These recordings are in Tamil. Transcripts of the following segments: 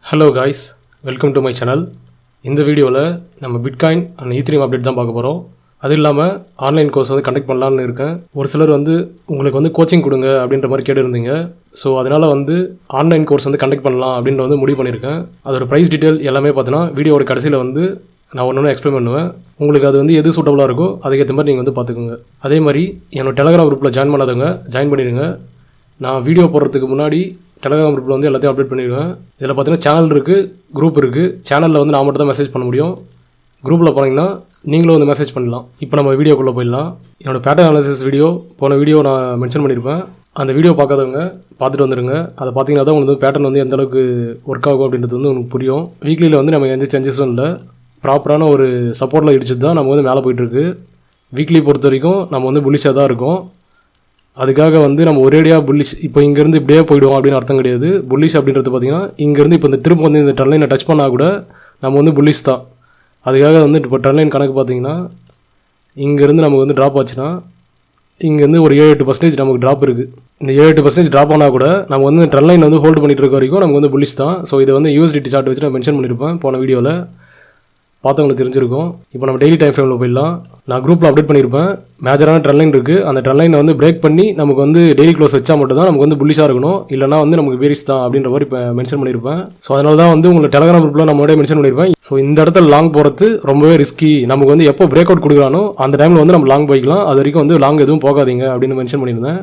Hello guys, welcome to my channel. இந்த வீடியோவில் நம்ம பிட்காயின் அண்ட் ஈத்ரீம் அப்டேட் தான் பார்க்க போகிறோம். அது இல்லாமல் ஆன்லைன் கோர்ஸ் வந்து கண்டக்ட் பண்ணலான்னு இருக்கேன். ஒரு சிலர் வந்து உங்களுக்கு வந்து கோச்சிங் கொடுங்க அப்படின்ற மாதிரி கேட்டிருந்தீங்க. ஸோ அதனால் வந்து ஆன்லைன் கோர்ஸ் வந்து கண்டக்ட் பண்ணலாம் அப்படின்ற வந்து முடிவு பண்ணியிருக்கேன். அதோட ப்ரைஸ் டீட்டெயில் எல்லாமே பார்த்தீங்கன்னா வீடியோட கடைசியில் வந்து நான் ஒன்று எக்ஸ்பிளைன் பண்ணுவேன். உங்களுக்கு அது வந்து எது சூட்டபுளாக இருக்கோ அதுக்கேற்ற மாதிரி நீங்கள் வந்து பார்த்துக்கோங்க. அதே மாதிரி என்னோட டெலகிராம் குரூப்பில் ஜாயின் பண்ணாதவங்க ஜாயின் பண்ணிடுங்க. நான் வீடியோ போடுறதுக்கு முன்னாடி டெலகிராம் குரூப்பில் வந்து எல்லாத்தையும் அப்டேட் பண்ணிடுவேன். இதில் பார்த்தீங்கன்னா சேனல் இருக்குது, குரூப் இருக்குது. சேனலில் வந்து நான் மட்டும் தான் மெசேஜ் பண்ண முடியும். குரூப்பில் போனீங்கன்னா நீங்களும் வந்து மெசேஜ் பண்ணலாம். இப்போ நம்ம வீடியோக்குள்ளே போயிடலாம். என்னோடய பேட்டர்ன் அனாலிசிஸ் வீடியோ போன வீடியோ நான் மென்ஷன் பண்ணியிருப்பேன். அந்த வீடியோ பார்க்காதவங்க பார்த்துட்டு வந்துடுங்க. அதை பார்த்தீங்கன்னா தான் உங்களுக்கு வந்து பேட்டர்ன் வந்து எந்த அளவுக்கு ஒர்க் ஆகும் அப்படின்றது வந்து உங்களுக்கு புரியும். வீக்லியில் வந்து நம்ம எந்த சேஞ்சஸும் இல்லை, ப்ராப்பரான ஒரு சப்போர்ட்டில் இடிச்சது தான் நம்ம வந்து மேலே போயிட்டுருக்கு. வீக்லி பொறுத்த வரைக்கும் நம்ம வந்து புல்லிஷாக தான் இருக்கும். அதுக்காக வந்து நம்ம ஒரேடியாக புல்லிஷ் இப்போ இங்கேருந்து இப்படியே போய்டுவோம் அப்படின்னு அர்த்தம் கிடையாது. புல்லிஷ் அப்படின்றது பார்த்திங்கன்னா இங்கேருந்து இப்போ இந்த திரும்ப வந்து இந்த ட்ரெண்ட்லைனை டச் பண்ணால் கூட நம்ம வந்து புல்லிஷ் தான். அதுக்காக வந்து இப்போ ட்ரெண்ட்லைன் கணக்கு பார்த்திங்கன்னா இங்கேருந்து நமக்கு வந்து ட்ராப் ஆச்சுன்னா இங்கேருந்து ஒரு 7-8% நமக்கு ட்ராப் இருக்குது. இந்த 7-8% ட்ராப் ஆனால் கூட நம்ம வந்து ட்ரெண்ட்லைன் வந்து ஹோல்டு பண்ணிட்டு இருக்க வரைக்கும் நமக்கு வந்து புல்லிஷ் தான். ஸோ இதை வந்து யூஎஸ்டிடி சார்ட் வச்சு நான் மென்ஷன் பண்ணியிருப்பேன் போன வீடியோவில், பார்த்தவங்களுக்கு தெரிஞ்சிருக்கும். இப்போ நம்ம டெய்லி டைம் ஃப்ரேமில் போயிடலாம். நான் குரூப்பில் அப்டேட் பண்ணியிருப்பேன். மேஜரான ட்ரெண்ட்லைன் இருக்குது. அந்த ட்ரெண்ட்லைனை வந்து பிரேக் பண்ணி நமக்கு வந்து டெய்லி க்ளோஸ் வச்சா மட்டும் தான் நமக்கு வந்து புல்லிஷாக இருக்கணும், இல்லைனா வந்து நமக்கு பேரிஸ் தான் அப்படின்ற மாதிரி இப்போ மென்ஷன் பண்ணியிருப்பேன். ஸோ அதனால தான் வந்து உங்களுக்கு டெலகிராம் குரூப்பில் நம்மளோட மென்ஷன் பண்ணியிருப்பேன். ஸோ இந்த இடத்துல லாங் போகிறது ரொம்பவே ரிஸ்கி. நமக்கு வந்து எப்போ பிரேக் அவுட் கொடுக்குறானோ அந்த டைமில் வந்து நம்ம லாங் போய்க்கலாம். அது வரைக்கும் வந்து லாங் எதுவும் போகாதீங்க அப்படின்னு மென்ஷன் பண்ணியிருந்தேன்.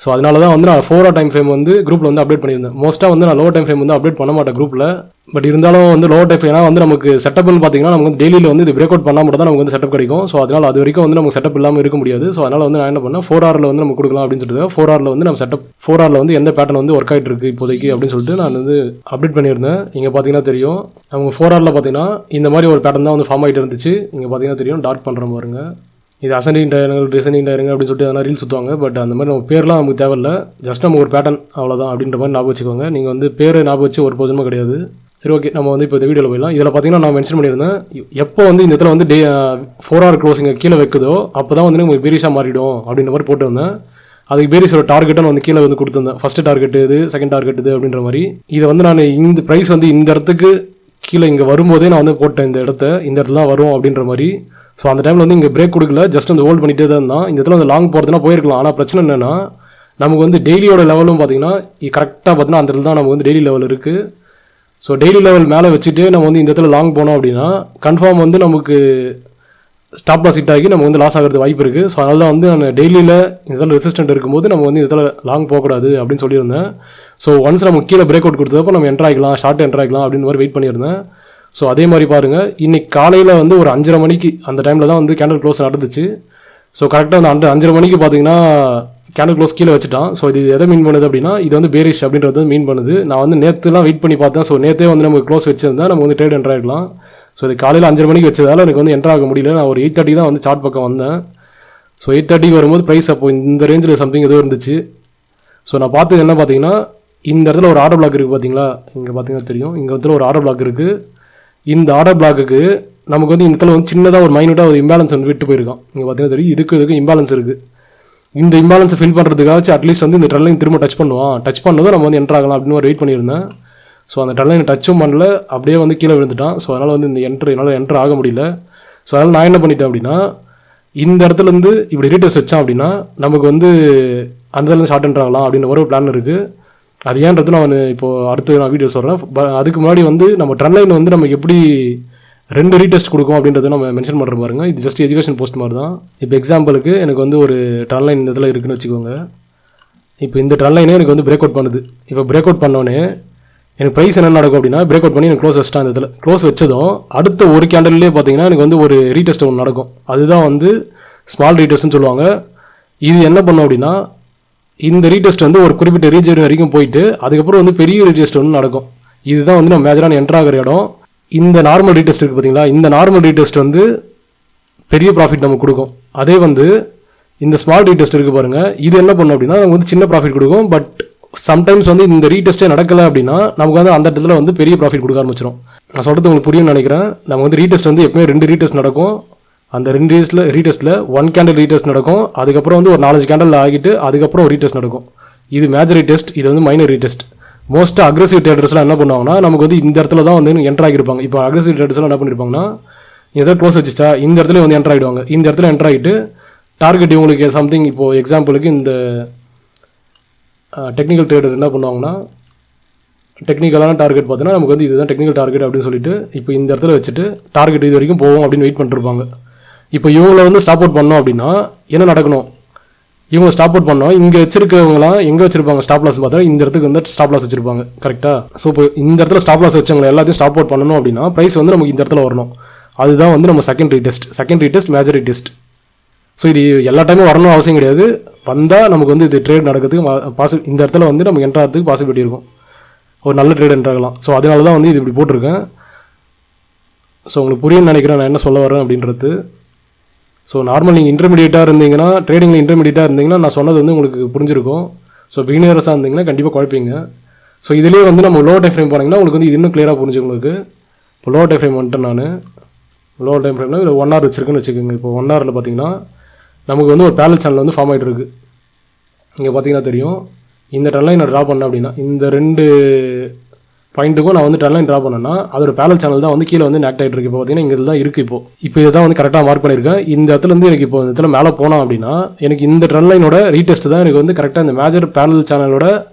ஸோ அதனால தான் வந்து நான் 4 டைம் ஃப்ரேம் வந்து குரூப்பில் வந்து அப்டேட் பண்ணியிருந்தேன். மோஸ்ட்டாக வந்து நான் லோவர் டைம் ஃப்ரேம் வந்து அப்டேட் பண்ண மாட்டேன் குரூப்பில். பட் இருந்தாலும் வந்து லோவர் டைம் ஃப்ரேம் வந்து நமக்கு செட்டப்னு பார்த்தீங்கன்னா நமக்கு வந்து டெய்லியில் வந்து இது பிரேக் அவுட் பண்ணால் மட்டும் தான் நமக்கு வந்து செட்டப் கிடைக்கும். ஸோ அதனால் அது வரைக்கும் வந்து நமக்கு செட்டப் இல்லாமல் இருக்க முடியாது. ஸோ அதனால் வந்து நான் என்ன பண்ணேன், 4 hourல வந்து நம்ம கொடுக்கலாம் அப்படின்னு சொல்லிட்டு 4 hourல வந்து நம்ம செட்டப் 4 hourல வந்து எந்த பேட்டர்ன் வந்து ஒர்க் ஆகிட்டு இருக்கு இப்போதைக்கு அப்படின்னு சொல்லிட்டு நான் வந்து அப்டேட் பண்ணியிருந்தேன். இங்கே பார்த்தீங்கன்னா தெரியும் நமக்கு 4 hourல பார்த்தீங்கன்னா இந்த மாதிரி ஒரு பேட்டர்ன் தான் வந்து ஃபார்ம் ஆகிட்டு இருந்துச்சு. இங்கே பார்த்தீங்கன்னா தெரியும் டார்க் பண்ணுற பாருங்க. இது அசெண்டிங் டயரங்கள் டிசெண்டிங் டயரங்க அப்படின்னு சொல்லிட்டு அதெல்லாம் ரீல் சுற்றுவாங்க. பட் அந்த மாதிரி நம்ம பேர்லாம் நமக்கு தேவையில்லை, ஜஸ்ட் நம்ம ஒரு பேட்டர்ன் அவ்வளோதான் அப்படின்ற மாதிரி ஞாபகம் வச்சுக்கோங்க. நீங்கள் வந்து பேர் ஞாபகம் வச்சு ஒரு பிரயோஜனமும் கிடையாது. சரி, ஓகே, நம்ம வந்து இப்போ இந்த வீடியோவில் போயிடலாம். இதில் பார்த்தீங்கன்னா நான் மென்ஷன் பண்ணியிருந்தேன், எப்போ வந்து இந்த இடத்துல வந்து 4 hour க்ளோசிங் கீழே வைக்குதோ அப்போ தான் வந்து நமக்கு பேரிஸாக மாறிடும் அப்படின்ற மாதிரி போட்டுருந்தேன். அதுக்கு பேரிஸோட டார்கெட்டை வந்து கீழே வந்து கொடுத்துருந்தேன். ஃபஸ்ட்டு டார்கெட் இது, செகண்ட் டார்கெட் இது அப்படின்ற மாதிரி. இதை வந்து நான் இந்த ப்ரைஸ் வந்து இந்த இடத்துக்கு கீழே இங்கே வரும்போதே நான் வந்து போட்டேன் இந்த இடத்துல தான் வரும் அப்படின்ற மாதிரி. ஸோ அந்த டைமில் வந்து இங்கே பிரேக் கொடுக்கல, ஜஸ்ட் வந்து ஹோல்ட் பண்ணிகிட்டே தான் இருந்தான். இந்த இடத்துல வந்து லாங் போகிறதுனா போயிருக்கலாம். ஆனால் பிரச்சனை என்னென்னா நமக்கு வந்து டெய்லியோட லெவலும் பார்த்தீங்கன்னா கரெக்டாக பார்த்தீங்கன்னா அந்த இடத்துல தான் நமக்கு வந்து டெய்லி லெவல் இருக்குது. ஸோ டெய்லி லெவல் மேலே வச்சுட்டு நம்ம வந்து இந்த இடத்துல லாங் போனோம் அப்படின்னா கன்ஃபார்ம் வந்து நமக்கு ஸ்டாப் லாஸ் ஹிட் ஆகி நம்ம வந்து லாஸ் ஆகிறது வாய்ப்பு இருக்குது. ஸோ அதனால தான் வந்து நான் டெய்லியில் இதில் ரெசிஸ்டன்ட் இருக்கும்போது நம்ம வந்து இதில் லாங் போகக்கூடாது அப்படின்னு சொல்லியிருந்தேன். ஸோ ஒன்ஸ் நம்ம கீழே பிரேக் அவுட் கொடுத்தப்போ நம்ம என்ட்ரு ஆகிக்கலாம், ஷார்ட் என்ட்ரு ஆகிக்கலாம் அப்படின்னு மாதிரி வெயிட் பண்ணியிருந்தேன். ஸோ அதே மாதிரி பாருங்கள், இன்றைக்கி காலையில் வந்து ஒரு 5:30 மணிக்கு அந்த டைமில் தான் வந்து கேண்டில் க்ளோஸ் நடந்துச்சு. ஸோ கரெக்டாக வந்து 5:30 மணிக்கு பார்த்தீங்கன்னா கேண்டில் க்ளோஸ் கீழே வச்சுட்டான். ஸோ இது எதை மீன் பண்ணுது அப்படின்னா இது வந்து பேரிஷ் அப்படின்றது மீன் பண்ணுது. நான் வந்து நேற்றுலாம் வெயிட் பண்ணி பார்த்தேன். ஸோ நேற்றே வந்து நம்ம க்ளோஸ் வச்சிருந்தா நம்ம வந்து ட்ரேட் என்ட்ரு ஆகிடலாம். ஸோ இது காலையில் 5:30 மணிக்கு வச்சதால் எனக்கு வந்து என்ட்ரு ஆக முடியல. நான் ஒரு 8:30 தான் வந்து சார்ட் பக்கம் வந்தேன். ஸோ 8:30 வரும்போது ப்ரைஸ் அப்போ இந்த ரேஞ்சில் சம்திங் ஏதோ இருந்துச்சு. ஸோ நான் பார்த்தது என்ன பார்த்தீங்கன்னா இந்த இடத்துல ஒரு ஆர்டர் பிளாக் இருக்குது பார்த்தீங்களா, இங்கே பார்த்தீங்கன்னா தெரியும். இங்கே இடத்துல ஒரு ஆர்டர் பிளாக் இருக்குது. இந்த ஆர்டர் பிளாக்குக்கு நமக்கு வந்து இந்த இடத்துல வந்து சின்னதாக ஒரு மைனூட்டாக ஒரு இம்பேலன்ஸ் வந்து விட்டு போயிருக்கான். இங்கே பார்த்தீங்கன்னா தெரியும், இதுக்கு இம்பேலன்ஸ் இருக்குது. இந்த இம்பேலன்ஸை ஃபில் பண்ணுறதுக்காக அட்லீஸ்ட் வந்து இந்த ட்ரெண்ட்லைன் திரும்ப டச் பண்ணுவான், டச் பண்ணதும் நம்ம வந்து என்ட்ரு ஆகலாம் அப்படின்னு ஒரு வெயிட் பண்ணியிருந்தேன். ஸோ அந்த ட்ரெண்ட்லைன் டச்சும் பண்ணல, அப்படியே வந்து கீழே விழுந்துட்டான். ஸோ அதனால் வந்து என்னால் என்ட்ரு ஆக முடியல. ஸோ அதனால் நான் என்ன பண்ணிட்டேன் அப்படின்னா இந்த இடத்துலேருந்து இப்படி ரீட்டர்ஸ் வச்சான் அப்படின்னா நமக்கு வந்து அந்த இடத்துல ஷார்ட் என்ட்ரு ஆகலாம் அப்படின்ற ஒரு பிளான் இருக்குது. அது ஏன்றது நான் இப்போது அடுத்து நான் வீடியோ சொல்கிறேன். அதுக்கு முன்னாடி வந்து நம்ம ட்ரெண்ட்லைன் வந்து நமக்கு எப்படி 2 ரீடெஸ்ட் கொடுக்கும் அப்படின்றத நம்ம மென்ஷன் பண்ணுற பாருங்க. இது ஜஸ்ட் எஜுகேஷன் போஸ்ட் மாதிரி தான். இப்போ எக்ஸாம்பிளுக்கு எனக்கு வந்து ஒரு ட்ரெண்ட்லைன் இந்த இதில் இருக்குன்னு வச்சுக்கோங்க. இப்போ இந்த ட்ரெண்ட்லைனே எனக்கு வந்து பிரேக் அவுட் பண்ணுது. இப்போ பிரேக் அவுட் பண்ணோன்னே எனக்கு ப்ரைஸ் என்ன நடக்கும் அப்படின்னா பிரேக் அவுட் பண்ணி எனக்கு க்ளோஸ் வச்சிட்டேன். இந்த இதில் க்ளோஸ் வச்சதும் அடுத்த ஒரு கேண்டல்லே பார்த்தீங்கன்னா எனக்கு வந்து ஒரு ரீடெஸ்ட் ஒன்று நடக்கும். அதுதான் வந்து ஸ்மால் ரீடெஸ்ட்னு சொல்லுவாங்க. இது என்ன பண்ணும் அப்படின்னா இந்த ரீடெஸ்ட் வந்து ஒரு குறிப்பிட்ட ரீஜன் வரைக்கும் போயிட்டு அதுக்கப்புறம் வந்து பெரிய ரீடெஸ்ட் ஒன்று நடக்கும். இதுதான் வந்து நம்ம மேஜரான என்ட்ரு ஆகிற இடம். இந்த நார்மல் ரீடெஸ்ட் இருக்குது பார்த்தீங்களா, இந்த நார்மல் ரீடெஸ்ட் வந்து பெரிய ப்ராஃபிட் நமக்கு கொடுக்கும். அதே வந்து இந்த ஸ்மால் ரீடெஸ்ட் இருக்குது பாருங்கள், இது என்ன பண்ணும் அப்படின்னா நமக்கு வந்து சின்ன ப்ராஃபிட் கொடுக்கும். பட் சம்டைம்ஸ் வந்து இந்த ரீடெஸ்ட்டே நடக்கலை அப்படின்னா நமக்கு வந்து அந்த இடத்துல வந்து பெரிய ப்ராஃபிட் கொடுக்க ஆரம்பிச்சிடும். நான் சொல்கிறது உங்களுக்கு புரியும்னு நினைக்கிறேன். நம்ம வந்து ரீடெஸ்ட் வந்து எப்பவுமே 2 ரீடெஸ்ட் நடக்கும். அந்த 2 ரீடெஸ்ட்டில் 1 கேண்டில் ரீடெஸ்ட் நடக்கும். அதுக்கப்புறம் வந்து ஒரு 4-5 கேண்டில் ஆகிட்டு அதுக்கப்புறம் ஒரு ரீடெஸ்ட் நடக்கும். இது மேஜர் ரீடெஸ்ட், இது வந்து மைனர் ரீடெஸ்ட். மோஸ்ட்டாக அக்ரெசிவ் ட்ரேடர்ஸ்லாம் என்ன பண்ணுவாங்கன்னா நமக்கு வந்து இந்த இடத்துல தான் வந்து என்ட்ரு ஆகியிருப்பாங்க. இப்போ அக்ரெசிவ் ட்ரேடர்ஸ்லாம் என்ன பண்ணியிருப்பாங்கன்னா எதாவது க்ளோஸ் வச்சுச்சா இந்த இடத்துல வந்து என்ட்ரு ஆகிடுவாங்க. இந்த இடத்துல என்ட்ரு ஆகிட்டு டார்கெட் இவங்களுக்கு சம்திங் இப்போது எக்ஸாம்பிளுக்கு இந்த டெக்னிக்கல் ட்ரேடர் என்ன பண்ணுவாங்கன்னா டெக்னிக்கலான டார்கெட் பார்த்தீங்கன்னா நமக்கு வந்து இதுதான் டெக்னிக்கல் டார்கெட் அப்படின்னு சொல்லிட்டு இப்போ இந்த இடத்துல வச்சுட்டு டார்கெட் இது வரைக்கும் போவோம் அப்படின்னு வெயிட் பண்ணிருப்பாங்க. இப்போ இவங்களை வந்து ஸ்டாப் அவுட் பண்ணோம் அப்படின்னா என்ன நடக்கணும், இவங்க ஸ்டாப் அவுட் பண்ணோம் இங்கே வச்சிருக்கவங்களாம் எங்கே வச்சிருப்பாங்க ஸ்டாப் லாஸ் பார்த்தா இந்த இடத்துக்கு வந்து ஸ்டாப் லாஸ் வச்சிருப்பாங்க கரெக்டாக. ஸோ இப்போ இந்த இடத்துல ஸ்டாப் லாஸ் வச்சவங்க எல்லாத்தையும் ஸ்டாப் அவுட் பண்ணணும் அப்படின்னா ப்ரைஸ் வந்து நமக்கு இந்த இடத்துல வரணும். அதுதான் வந்து நம்ம செகண்டரி டெஸ்ட் மேஜரி டெஸ்ட். ஸோ இது எல்லா டைமும் வரணும் அவசியம் கிடையாது. வந்தால் நமக்கு வந்து இது ட்ரேட் நடக்கிறதுக்கு இந்த இடத்துல வந்து நமக்கு என்ட்ரு ஆகிறதுக்கு பாசிபிலிட்டி இருக்கும், ஒரு நல்ல ட்ரேட் என்ட்ரு ஆகலாம். ஸோ அதனால தான் வந்து இது இப்படி போட்டிருக்கேன். ஸோ உங்களுக்கு புரியும்னு நினைக்கிறேன் நான் என்ன சொல்ல வரேன் அப்படின்றது. ஸோ நார்மல் நீங்கள் இன்டர்மீடியேட்டாக இருந்தீங்கன்னா ட்ரேடிங்கில் இன்டர்மீடியேட்டாக இருந்தீங்கன்னா நான் சொன்னது வந்து உங்களுக்கு புரிஞ்சிருக்கும். ஸோ பிகினர்ஸாக இருந்தீங்கன்னா கண்டிப்பாக குழப்பீங்க. ஸோ இதுலேயே வந்து நம்ம லோ டைம் ஃப்ரேம் போனீங்கன்னா உங்களுக்கு வந்து இது இன்னும் கிளியராக புரிஞ்சு உங்களுக்கு. இப்போ லோ டைம் ஃப்ரேம் வந்துட்டு நான் லோ டைம் ஃப்ரேம்னா இதில் 1 hour வச்சுருக்குன்னு வச்சுக்கோங்க. இப்போ 1 hourல பார்த்தீங்கன்னா நமக்கு வந்து ஒரு பேரல் சேனல் வந்து ஃபார்ம் ஆகிட்டு இருக்குது. இங்கே பார்த்தீங்கன்னா தெரியும் இந்த ட்ரெண்ட் நான் ட்ரா பண்ணேன் அப்படின்னா இந்த 2 பாயிண்ட்டுக்கும் நான் வந்து ட்ரெண்ட் ட்ரா பண்ணேன்னா அதோட பேரல் சேனல் தான் வந்து கீழே வந்து ஆக்ட் ஆகிட்டு இருக்கு. இப்போ பார்த்தீங்கன்னா இங்கே தான் இருக்குது. இப்போ இதை தான் வந்து கரெக்டாக மார்க் பண்ணியிருக்கேன். இந்த இடத்துல இருந்து எனக்கு இப்போ இந்த இடத்துல மேலே போனோம் அப்படின்னா எனக்கு இந்த ட்ரெண்ட் லைனோட ரீடெஸ்ட் தான் எனக்கு வந்து கரெக்டாக இந்த மேஜர் பேரல் சேனலோட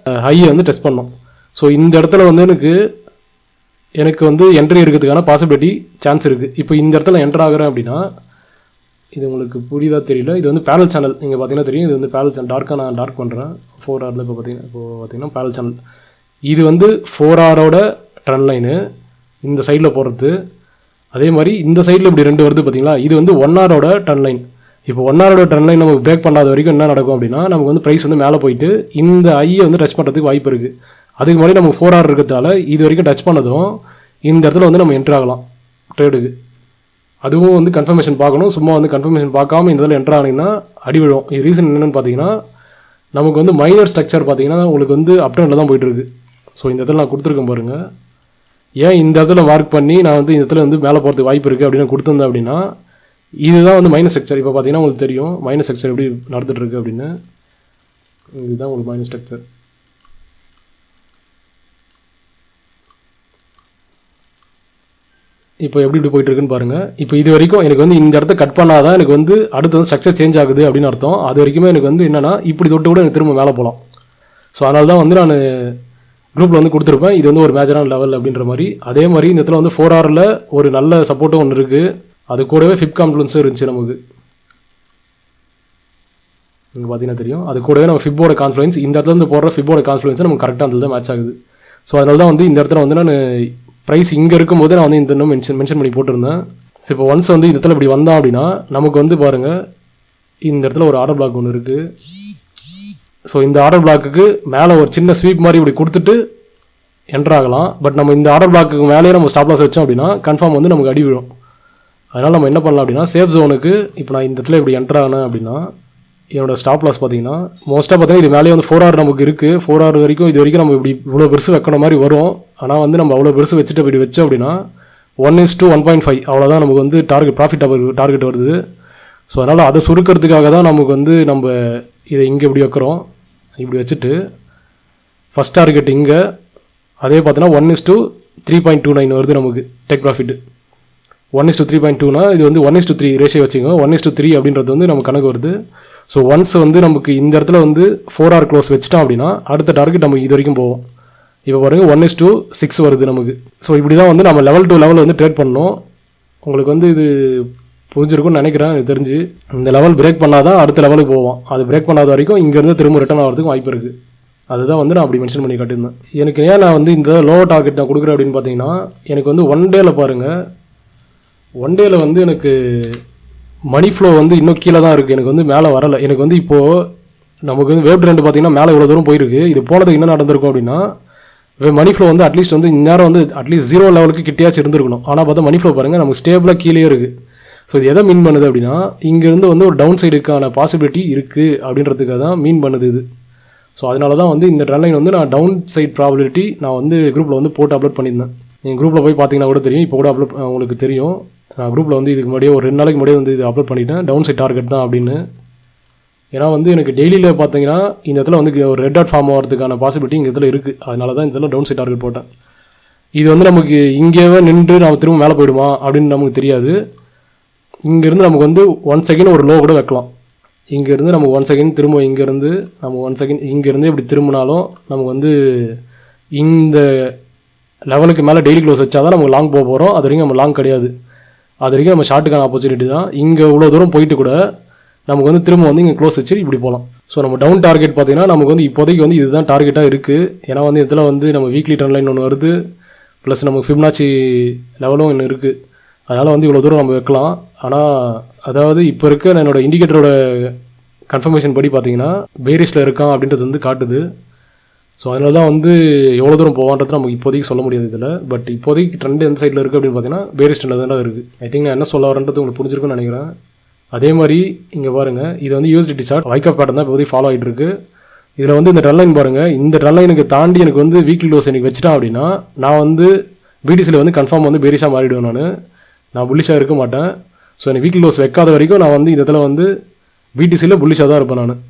ஹையை வந்து டெஸ்ட் பண்ணோம். ஸோ இந்த இடத்துல வந்து எனக்கு வந்து என்ட்ரி இருக்கிறதுக்கான பாசிபிலிட்டி சான்ஸ் இருக்குது. இப்போ இந்த இடத்துல என்ட்ரு ஆகிறேன் அப்படின்னா இது உங்களுக்கு புரியுதா தெரியல, இது வந்து பேரல் சேனல் நீங்கள் பார்த்தீங்கன்னா தெரியும். இது வந்து பேரல் சேனல் டார்க்காக நான் டார்க் பண்ணுறேன் 4 hourல. இப்போ பார்த்தீங்கன்னா பேரல் சேனல் இது வந்து 4 hourோட ட்ரெண்ட் லைனு இந்த சைடில் போகிறது. அதே மாதிரி இந்த சைடில் இப்படி 2 வருது பார்த்தீங்களா, இது வந்து 1 hourோட ட்ரெண்ட் லைன். இப்போ 1 hourோட ட்ரெண்ட் லைன் நமக்கு பிரேக் பண்ணாத வரைக்கும் என்ன நடக்கும் அப்படின்னா நமக்கு வந்து ப்ரைஸ் வந்து மேலே போயிட்டு இந்த ஐயை வந்து டச் பண்ணுறதுக்கு வாய்ப்பு இருக்குது. அதுக்கு முன்னாடி நமக்கு 4 hour இருக்கிறதால இது வரைக்கும் டச் பண்ணதும் இந்த இடத்துல வந்து நம்ம என்ட்ரு ஆகலாம் ட்ரேடுக்கு. அதுவும் வந்து கன்ஃபர்மேஷன் பார்க்கணும். சும்மா வந்து கன்ஃபர்மேஷன் பார்க்காம இந்த இதில் என்ட்ரு ஆனீங்கன்னா அடி விழும். இது ரீசன் என்னென்னு பார்த்தீங்கன்னா நமக்கு வந்து மைனர் ஸ்ட்ரக்சர் பார்த்தீங்கன்னா உங்களுக்கு வந்து அப் ட்ரெண்டில் தான் போயிட்டுருக்கு. ஸோ இந்த இடத்துல நான் கொடுத்துருக்கேன் பாருங்கள். ஏன் இந்த இடத்துல மார்க் பண்ணி நான் வந்து இந்த இடத்துல வந்து மேலே போகிறதுக்கு வாய்ப்பு இருக்குது அப்படின்னு கொடுத்துருந்தேன் அப்படின்னா இதுதான் வந்து மைனஸ் ஸ்ட்ரக்சர். இப்போ பார்த்தீங்கன்னா உங்களுக்கு தெரியும் மைனஸ் ஸ்ட்ரக்சர் எப்படி நடந்துகிட்ருக்கு அப்படின்னு. இதுதான் உங்களுக்கு மைனஸ் ஸ்ட்ரக்சர். இப்போ எப்படி போயிட்டு இருக்குன்னு பாருங்கள். இப்போ இது வரைக்கும் எனக்கு வந்து இந்த இடத்த கட் பண்ணாதான் எனக்கு வந்து அடுத்து வந்து ஸ்ட்ரக்சர் சேஞ்ச் ஆகுது அப்படின்னு அர்த்தம். அது வரைக்குமே எனக்கு வந்து என்னென்னா இப்படி தொட்டு கூட எனக்கு திரும்ப மேலே போகலாம். ஸோ அதனால தான் வந்து நான் குரூப்பில் வந்து கொடுத்துருப்பேன் இது வந்து ஒரு மேஜரான லெவல் அப்படின்ற மாதிரி. அதே மாதிரி இந்த இடத்துல வந்து 4 hourல ஒரு நல்ல சப்போர்ட்டும் ஒன்று இருக்குது. அது கூடவே ஃபிப் கான்ஃப்ளூன்ஸும் இருந்துச்சு நமக்கு. நீங்கள் பார்த்தீங்கன்னா தெரியும் அது கூடவே நம்ம ஃபிப்போட கான்ஃப்ளூன்ஸ் இந்த இடத்துல வந்து போடுற ஃபிப்போட கான்ஃப்ளூன்ஸ் நமக்கு கரெக்டாக அந்த தான் மேட்ச் ஆகுது. ஸோ அதனால தான் வந்து இந்த இடத்துல வந்து நான் ப்ரைஸ் இங்கே இருக்கும்போதே நான் வந்து இந்த இன்னும் மென்ஷன் பண்ணி போட்டிருந்தேன். ஸோ இப்போ ஒன்ஸ் வந்து இந்த இடத்துல இப்படி வந்தோம் அப்படின்னா நமக்கு வந்து பாருங்கள் இந்த இடத்துல ஒரு ஆர்டர் பிளாக் ஒன்று இருக்குது. ஸோ இந்த ஆர்டர் பிளாக்குக்கு மேலே ஒரு சின்ன ஸ்வீப் மாதிரி இப்படி கொடுத்துட்டு என்ட்ரு ஆகலாம். பட் நம்ம இந்த ஆர்டர் பிளாக்கு மேலேயே நம்ம ஸ்டாப் லாஸ் வச்சோம் அப்படின்னா கன்ஃபார்ம் வந்து நமக்கு அடி விழும். அதனால் நம்ம என்ன பண்ணலாம் அப்படின்னா சேஃப் ஜோனுக்கு இப்போ நான் இந்த இடத்துல இப்படி என்ட்ரு ஆனேன் அப்படின்னா என்னோட ஸ்டாப் லாஸ் பார்த்தீங்கன்னா மோஸ்ட்டாக பார்த்தீங்கன்னா இது மேலே வந்து 4 hour நமக்கு இருக்குது. 4 hour வரைக்கும் இது வரைக்கும் நம்ம இப்படி இவ்வளோ பெருசு வைக்கிற மாதிரி வரும். ஆனால் வந்து நம்ம அவ்வளோ பெருசு வச்சுட்டு இப்படி வச்சோம் அப்படின்னா 1:1.5 அவ்வளோதான் நமக்கு வந்து ப்ராஃபிட் டார்கெட் வருது. ஸோ அதனால் அதை சுருக்கிறதுக்காக தான் நமக்கு வந்து நம்ம இதை இங்கே இப்படி வைக்கிறோம். இப்படி வச்சுட்டு ஃபஸ்ட் டார்கெட் இங்கே அதே பார்த்தீங்கன்னா 1:3.29 வருது நமக்கு டேக் ப்ராஃபிட். 1:3.2னா இது வந்து 1:3 ரேஷியோ வச்சுக்கோங்க. 1:3 அப்படின்றது வந்து நம்ம கணக்கு வருது. ஸோ ஒன்ஸ் வந்து நமக்கு இந்த இடத்துல வந்து 4 hour க்ளோஸ் வச்சுட்டோம் அப்படின்னா அடுத்த டார்கெட் நம்ம இது வரைக்கும் போவோம். இப்போ பாருங்கள் 1:6 வருது நமக்கு. ஸோ இப்படி தான் வந்து நம்ம லெவல் டு லெவல் வந்து ட்ரேட் பண்ணணும். உங்களுக்கு வந்து இது புரிஞ்சிருக்கும்னு நினைக்கிறேன். எனக்கு தெரிஞ்சு இந்த லெவல் பிரேக் பண்ணால் தான் அடுத்த லெவலுக்கு போவோம். அது பிரேக் பண்ணாத வரைக்கும் இங்கேருந்து திரும்ப ரிட்டர்ன் ஆகிறதுக்கும் வாய்ப்பு இருக்குது. அதுதான் வந்து நான் அப்படி மென்ஷன் பண்ணி காட்டியிருந்தேன். எனக்கு ஏன் நான் வந்து இந்த லோ டார்கெட் நான் கொடுக்குறேன் அப்படின்னு பார்த்தீங்கன்னா எனக்கு வந்து 1 dayல பாருங்கள் 1 dayல வந்து எனக்கு மணி ஃப்ளோ வந்து இன்னும் கீழே தான் இருக்குது. எனக்கு வந்து மேலே வரலை. எனக்கு வந்து இப்போது நமக்கு வந்து வேவ் ட்ரெண்ட் பார்த்தீங்கன்னா மேலே இவ்வளோ தூரம் போயிருக்கு. இது போனதுக்கு என்ன நடந்திருக்கும் அப்படின்னா மணி ஃப்ளோ வந்து அட்லீஸ்ட் வந்து இந்நேரம் வந்து அட்லீஸ்ட் 0 லெவலுக்கு கிட்டியாச்சும் இருந்திருக்கணும். ஆனால் பார்த்தா மணி ஃப்ளோ பாருங்கள் நமக்கு ஸ்டேபிளாக கீழே இருக்குது. ஸோ இது எதை மீன் பண்ணுது அப்படின்னா இங்கேருந்து வந்து ஒரு டவுன் சைடுக்கான பாசிபிலிட்டி இருக்குது அப்படின்றதுக்காக தான் மீன் பண்ணுது இது. ஸோ அதனால தான் வந்து இந்த ட்ரெண்ட் லைன் வந்து நான் டவுன் சைட் ப்ராபபிலிட்டி நான் வந்து குரூப்பில் வந்து போட்டு அப்லோட் பண்ணியிருந்தேன். நீங்கள் குரூப்பில் போய் பார்த்தீங்கன்னா கூட தெரியும். இப்போ கூட அப்லோட் உங்களுக்கு தெரியும். நான் குரூப்பில் வந்து இதுக்கு முன்னாடியே ஒரு 2 நாளைக்கு முன்னாடியே வந்து இது அப்லோட் பண்ணிட்டேன். டவுன் சைட் டார்கெட் தான் அப்படின்னு. ஏன்னா வந்து எனக்கு டெய்லியில் பார்த்தீங்கன்னா இந்த இடத்துல வந்து ஒரு ரெட் டாட் ஃபார்ம் ஆகிறதுக்கான பாசிபிலிட்டி இந்த இடத்துல இருக்குது. அதனால தான் இந்த இடத்துல டவுன் சைட் டார்கெட் போட்டேன். இது வந்து நமக்கு இங்கேவே நின்று நம்ம திரும்ப மேலே போயிடுமா அப்படின்னு நமக்கு தெரியாது. இங்கேருந்து நமக்கு வந்து 1 செகண்ட் ஒரு லோ கூட வைக்கலாம். இங்கேருந்து நம்ம 1 செகண்ட் திரும்ப இங்கேருந்து நம்ம 1 செகண்ட் இங்கேருந்து இப்படி திரும்பினாலும் நமக்கு வந்து இந்த லெவலுக்கு மேலே டெய்லி க்ளோஸ் வச்சா தான் நமக்கு லாங் போக போகிறோம். அது வரைக்கும் நம்ம லாங் கிடையாது. அது வரைக்கும் நம்ம ஷார்ட்டுக்கான ஆப்பர்ச்சுனிட்டி தான். இங்கே இவ்வளோ தூரம் போயிட்டு கூட நமக்கு வந்து திரும்ப வந்து இங்கே க்ளோஸ் வச்சு இப்படி போகலாம். ஸோ நம்ம டவுன் டார்கெட் பார்த்தீங்கன்னா நமக்கு வந்து இப்போதைக்கு வந்து இதுதான் டார்கெட்டாக இருக்குது. ஏன்னா வந்து இதில் வந்து நம்ம வீக்லி ட்ரெண்ட் லைன் ஒன்று வருது, ப்ளஸ் நமக்கு ஃபிப்னாச்சி லெவலும் ஒன்று இருக்குது. அதனால் வந்து இவ்வளோ தூரம் நம்ம வைக்கலாம். ஆனால் அதாவது இப்போ இருக்க என்னோட இண்டிகேட்டரோட கன்ஃபர்மேஷன் படி பார்த்தீங்கன்னா பேரிஷில் இருக்கான் அப்படின்றது வந்து காட்டுது. ஸோ அதனால தான் வந்து எவ்வளோ தூரம் போவான்றது நமக்கு இப்போதைக்கு சொல்ல முடியாது இதில். பட் இப்போதைக்கு ட்ரெண்ட் எந்த சைடில் இருக்குது அப்படின்னு பார்த்தீங்கன்னா பேரிஷ் ட்ரெண்ட் தான் இருக்குது. ஐ திங்க் நான் என்ன சொல்ல வரேன்றது உங்களுக்கு புரிஞ்சிருக்குன்னு நினைக்கிறேன். அதே மாதிரி இங்கே பாருங்கள், இது வந்து யூஎஸ்டிடி சார்ட் வைக்கப் பேட்டர்ன் தான் இப்போதைக்கு ஃபாலோ ஆகிட்டு இருக்கு. இதில் வந்து இந்த ட்ரெண்ட் லைன் பாருங்கள், இந்த ட்ரெண்ட் லைனுக்கு தாண்டி எனக்கு வந்து வீக்லி க்ளோஸ் எனக்கு வச்சுட்டேன் அப்படின்னா நான் வந்து பிடிசியில் வந்து கன்ஃபார்ம் வந்து பேரிஷாக மாறிடுவேன். நான் புல்லிஷாக இருக்க மாட்டேன். ஸோ எனக்கு வீக்லி க்ளோஸ் வைக்காத வரைக்கும் நான் வந்து இந்த இடத்துல வந்து பிடிசியில் புல்லிஷாக தான் இருப்பேன் நான்.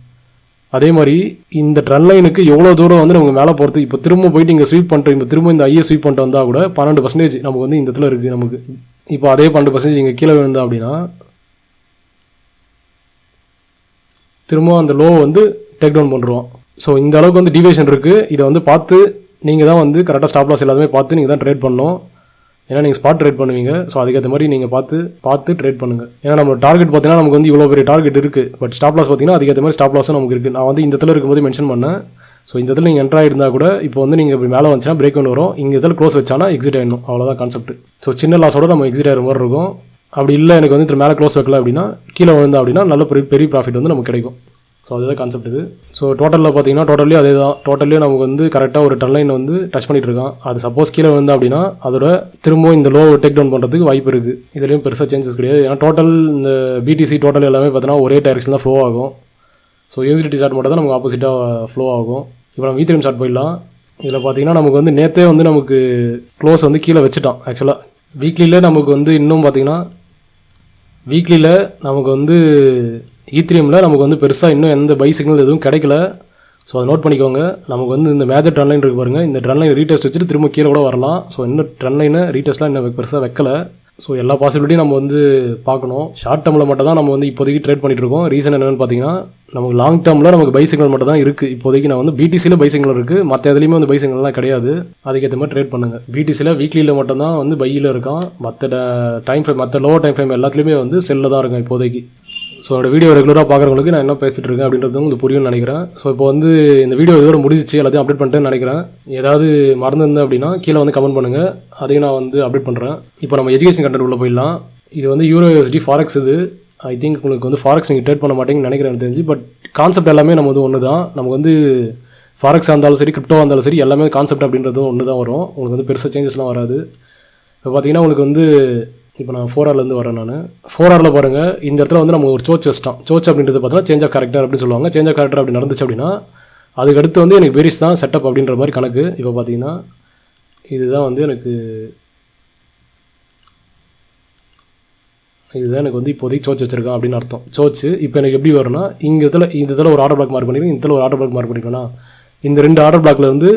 அதே மாதிரி இந்த ட்ரெண்ட் லைனுக்கு எவ்வளோ தூரம் வந்து நமக்கு மேலே போகிறது, இப்போ திரும்ப போயிட்டு இங்கே ஸ்வீப் பண்ணிட்டு இப்போ திரும்ப இந்த ஐஏ ஸ்வீப் பண்ணிட்டு வந்தால் கூட 12% நமக்கு வந்து இந்த இடத்துல இருக்குது. நமக்கு இப்போ அதே 12% இங்கே கீழே விழுந்தா அப்படின்னா திரும்ப அந்த லோ வந்து டேக் டவுன் பண்ணுறோம். ஸோ இந்த அளவுக்கு வந்து டிவியேஷன் இருக்குது. இதை வந்து பார்த்து நீங்கள் தான் வந்து கரெக்டாக ஸ்டாப் லாஸ் எல்லாமே பார்த்து நீங்கள் தான் ட்ரேட் பண்ணணும். ஏன்னா நீங்கள் ஸ்பாட் ட்ரேட் பண்ணுவீங்க. ஸோ அதுக்கேற்ற மாதிரி நீங்கள் பார்த்து ட்ரேட் பண்ணுங்கள். ஏன்னா நம்ம டார்கெட் பார்த்தீங்கன்னா நமக்கு வந்து இவ்வளோ பெரிய டார்கெட் இருக்குது. பட் ஸ்டாப் லாஸ் பார்த்தீங்கன்னா அதுக்கேற்ற மாதிரி ஸ்டாப் லாஸும் நமக்கு இருக்குது. நான் வந்து இந்த இடத்துல இருக்கும்போது மென்ஷன் பண்ணேன். ஸோ இந்த இடத்துல நீங்கள் என்ட்ரு ஆகிருந்தா கூட இப்போ வந்து நீங்கள் இப்படி மேலே வந்துச்சுன்னா பிரேக் ஒன்று வரும். இங்கே இடத்துல க்ளோஸ் வச்சானா எக்ஸிட் ஆகிடணும். அவ்வளோதான் கான்செப்ட். ஸோ சின்ன லாஸோட நம்ம எக்ஸிட் ஆகிற மாதிரி இருக்கும். அப்படி இல்லை எனக்கு வந்து மேலே க்ளோஸ் வைக்கல அப்படின்னா கீழே விழுந்தா அப்படின்னா நல்ல பெரிய ப்ராஃபிட் வந்து நமக்கு கிடைக்கும். ஸோ அதுதான் கான்செப்ட் இது. ஸோ டோட்டலில் பார்த்தீங்கன்னா டோட்டல்லே அதே தான். டோட்டல்லே நமக்கு வந்து கரெக்டாக ஒரு ட்ரெண்ட் லைன் வந்து டச் பண்ணிட்டு இருக்கான். அது சப்போஸ் கீழே வந்தா அப்படின்னா அதோட திரும்ப இந்த லோ டேக் டவுன் பண்ணுறதுக்கு வாய்ப்பு இருக்குது. இதுலேயும் பெருசாக சேஞ்சஸ் கிடையாது. ஏன்னா டோட்டல் இந்த பிடிசி டோட்டல் எல்லாமே பார்த்தீங்கன்னா ஒரே டைரக்ஷன் தான் ஃப்ளோ ஆகும். ஸோ யூஎஸ்டிடி சார்ட் மட்டும் தான் நமக்கு ஆப்போசிட்டாக ஃப்ளோ ஆகும். இப்போ நம்ம V3M சார்ட் போயிடலாம். இதில் பார்த்தீங்கன்னா நமக்கு வந்து நேற்றே வந்து நமக்கு க்ளோஸ் வந்து கீழே வச்சுட்டான். ஆக்சுவலாக வீக்லியில் நமக்கு வந்து இன்னும் பார்த்தீங்கன்னா வீக்லியில் நமக்கு வந்து E3Mல நமக்கு வந்து பெருசாக இன்னும் எந்த பை சிக்னல் எதுவும் கிடைக்கல. ஸோ அதை நோட் பண்ணிக்கோங்க. நமக்கு வந்து இந்த மேஜர் ட்ரெண்ட் லைன் இருக்குது பாருங்கள், இந்த ட்ரெண்ட் லைன் ரீடெஸ்ட் வச்சுட்டு திரும்ப கீழே கூட வரலாம். ஸோ இன்னும் ட்ரெண்ட் லைனை ரீடெஸ்ட்லாம் இன்னும் பெருசாக வைக்கல. ஸோ எல்லா பாசிபிலிட்டியும் நம்ம வந்து பார்க்கணும். ஷார்ட் டேர்மில் மட்டும் தான் நம்ம வந்து இப்போதைக்கு ட்ரேட் பண்ணிட்டு இருக்கோம். ரீசன் என்னென்னு பார்த்தீங்கன்னா நமக்கு லாங் டேர்மில் நமக்கு பை சிக்னல் மட்டும் தான் இருக்குது. இப்போதைக்கு நான் வந்து பிடிசியில் பை சிக்னல் இருக்குது, மற்ற எதுலேயுமே வந்து பை சிக்னல்லாம் கிடையாது. அதுக்கேற்ற மாதிரி ட்ரேட் பண்ணுங்கள். பிடிசியில் வீக்லியில் மட்டும் தான் வந்து பையில் இருக்கான். மற்ற டைம் ஃப்ரேம் மற்ற லோவர் டைம் ஃப்ரேம் எல்லாத்துலேயுமே வந்து செல்லில் தான் இருக்கும் இப்போதைக்கு. ஸோ என்னோட வீடியோ ரெகுலராக பார்க்குறவங்களுக்கு நான் என்ன பேசிகிட்டு இருக்கேன் அப்படின்றது உங்களுக்கு புரியும்னு நினைக்கிறேன். ஸோ இப்போ வந்து இந்த வீடியோ இதோட முடிஞ்சிச்சு, எல்லாத்தையும் அப்டேட் பண்ணிட்டேன்னு நினைக்கிறேன். ஏதாவது மறந்துருந்தேன் அப்படின்னா கீழே வந்து கமெண்ட் பண்ணுங்கள், அதையும் நான் வந்து அப்டேட் பண்ணுறேன். இப்போ நம்ம எஜுகேஷன் கண்டென்ட் உள்ள போயிடலாம். இது வந்து EURUSD ஃபாரெக்ஸ். இது ஐ திங்க் உங்களுக்கு வந்து ஃபாரெக்ஸ் நீங்கள் ட்ரேட் பண்ண மாட்டேங்கன்னு நினைக்கிறேன் எனக்கு தெரிஞ்சு. பட் கான்செப்ட் எல்லாமே நம்ம வந்து ஒன்று தான். நமக்கு வந்து ஃபாரெக்ஸாக இருந்தாலும் சரி, கிரிப்டோவாக இருந்தாலும் சரி, எல்லாமே கான்செப்ட் அப்படின்றதும் ஒன்று தான் வரும். உங்களுக்கு வந்து பெருசாக சேஞ்சஸ்லாம் வராது. இப்போ பார்த்தீங்கன்னா உங்களுக்கு வந்து இப்போ நான் 4Rலேருந்து வரேன். நான் 4Rல பாருங்கள், இந்த இடத்துல வந்து நம்ம ஒரு சோச் வச்சிட்டோம். சோச் அப்படின்றது பார்த்தீங்கன்னா சேஞ்ச் ஆஃப் கேரக்டர் அப்படின்னு சொல்லுவாங்க. சேஞ்ச் ஆஃப் கேரக்டர் அப்படி நடந்துச்சு அப்படின்னா அதுக்கு அடுத்து வந்து எனக்கு பெரிஸ் தான் செட்டப் அப்படின்ற மாதிரி கணக்கு. இப்போ பார்த்தீங்கன்னா இதுதான் வந்து எனக்கு வந்து இப்போதைக்கு சோச் வச்சிருக்கேன் அப்படின்னு அர்த்தம். சோச்சு இப்போ எனக்கு எப்படி வரும்னா இந்த இதில் ஒரு ஆர்டர் பிளாக் மார்க் பண்ணிருக்கேன், இந்த ஒரு ஆர்டர் பிளாக் மார்க் பண்ணிருக்கேன்னா இந்த 2 ஆர்டர் பிளாக்ல இருந்து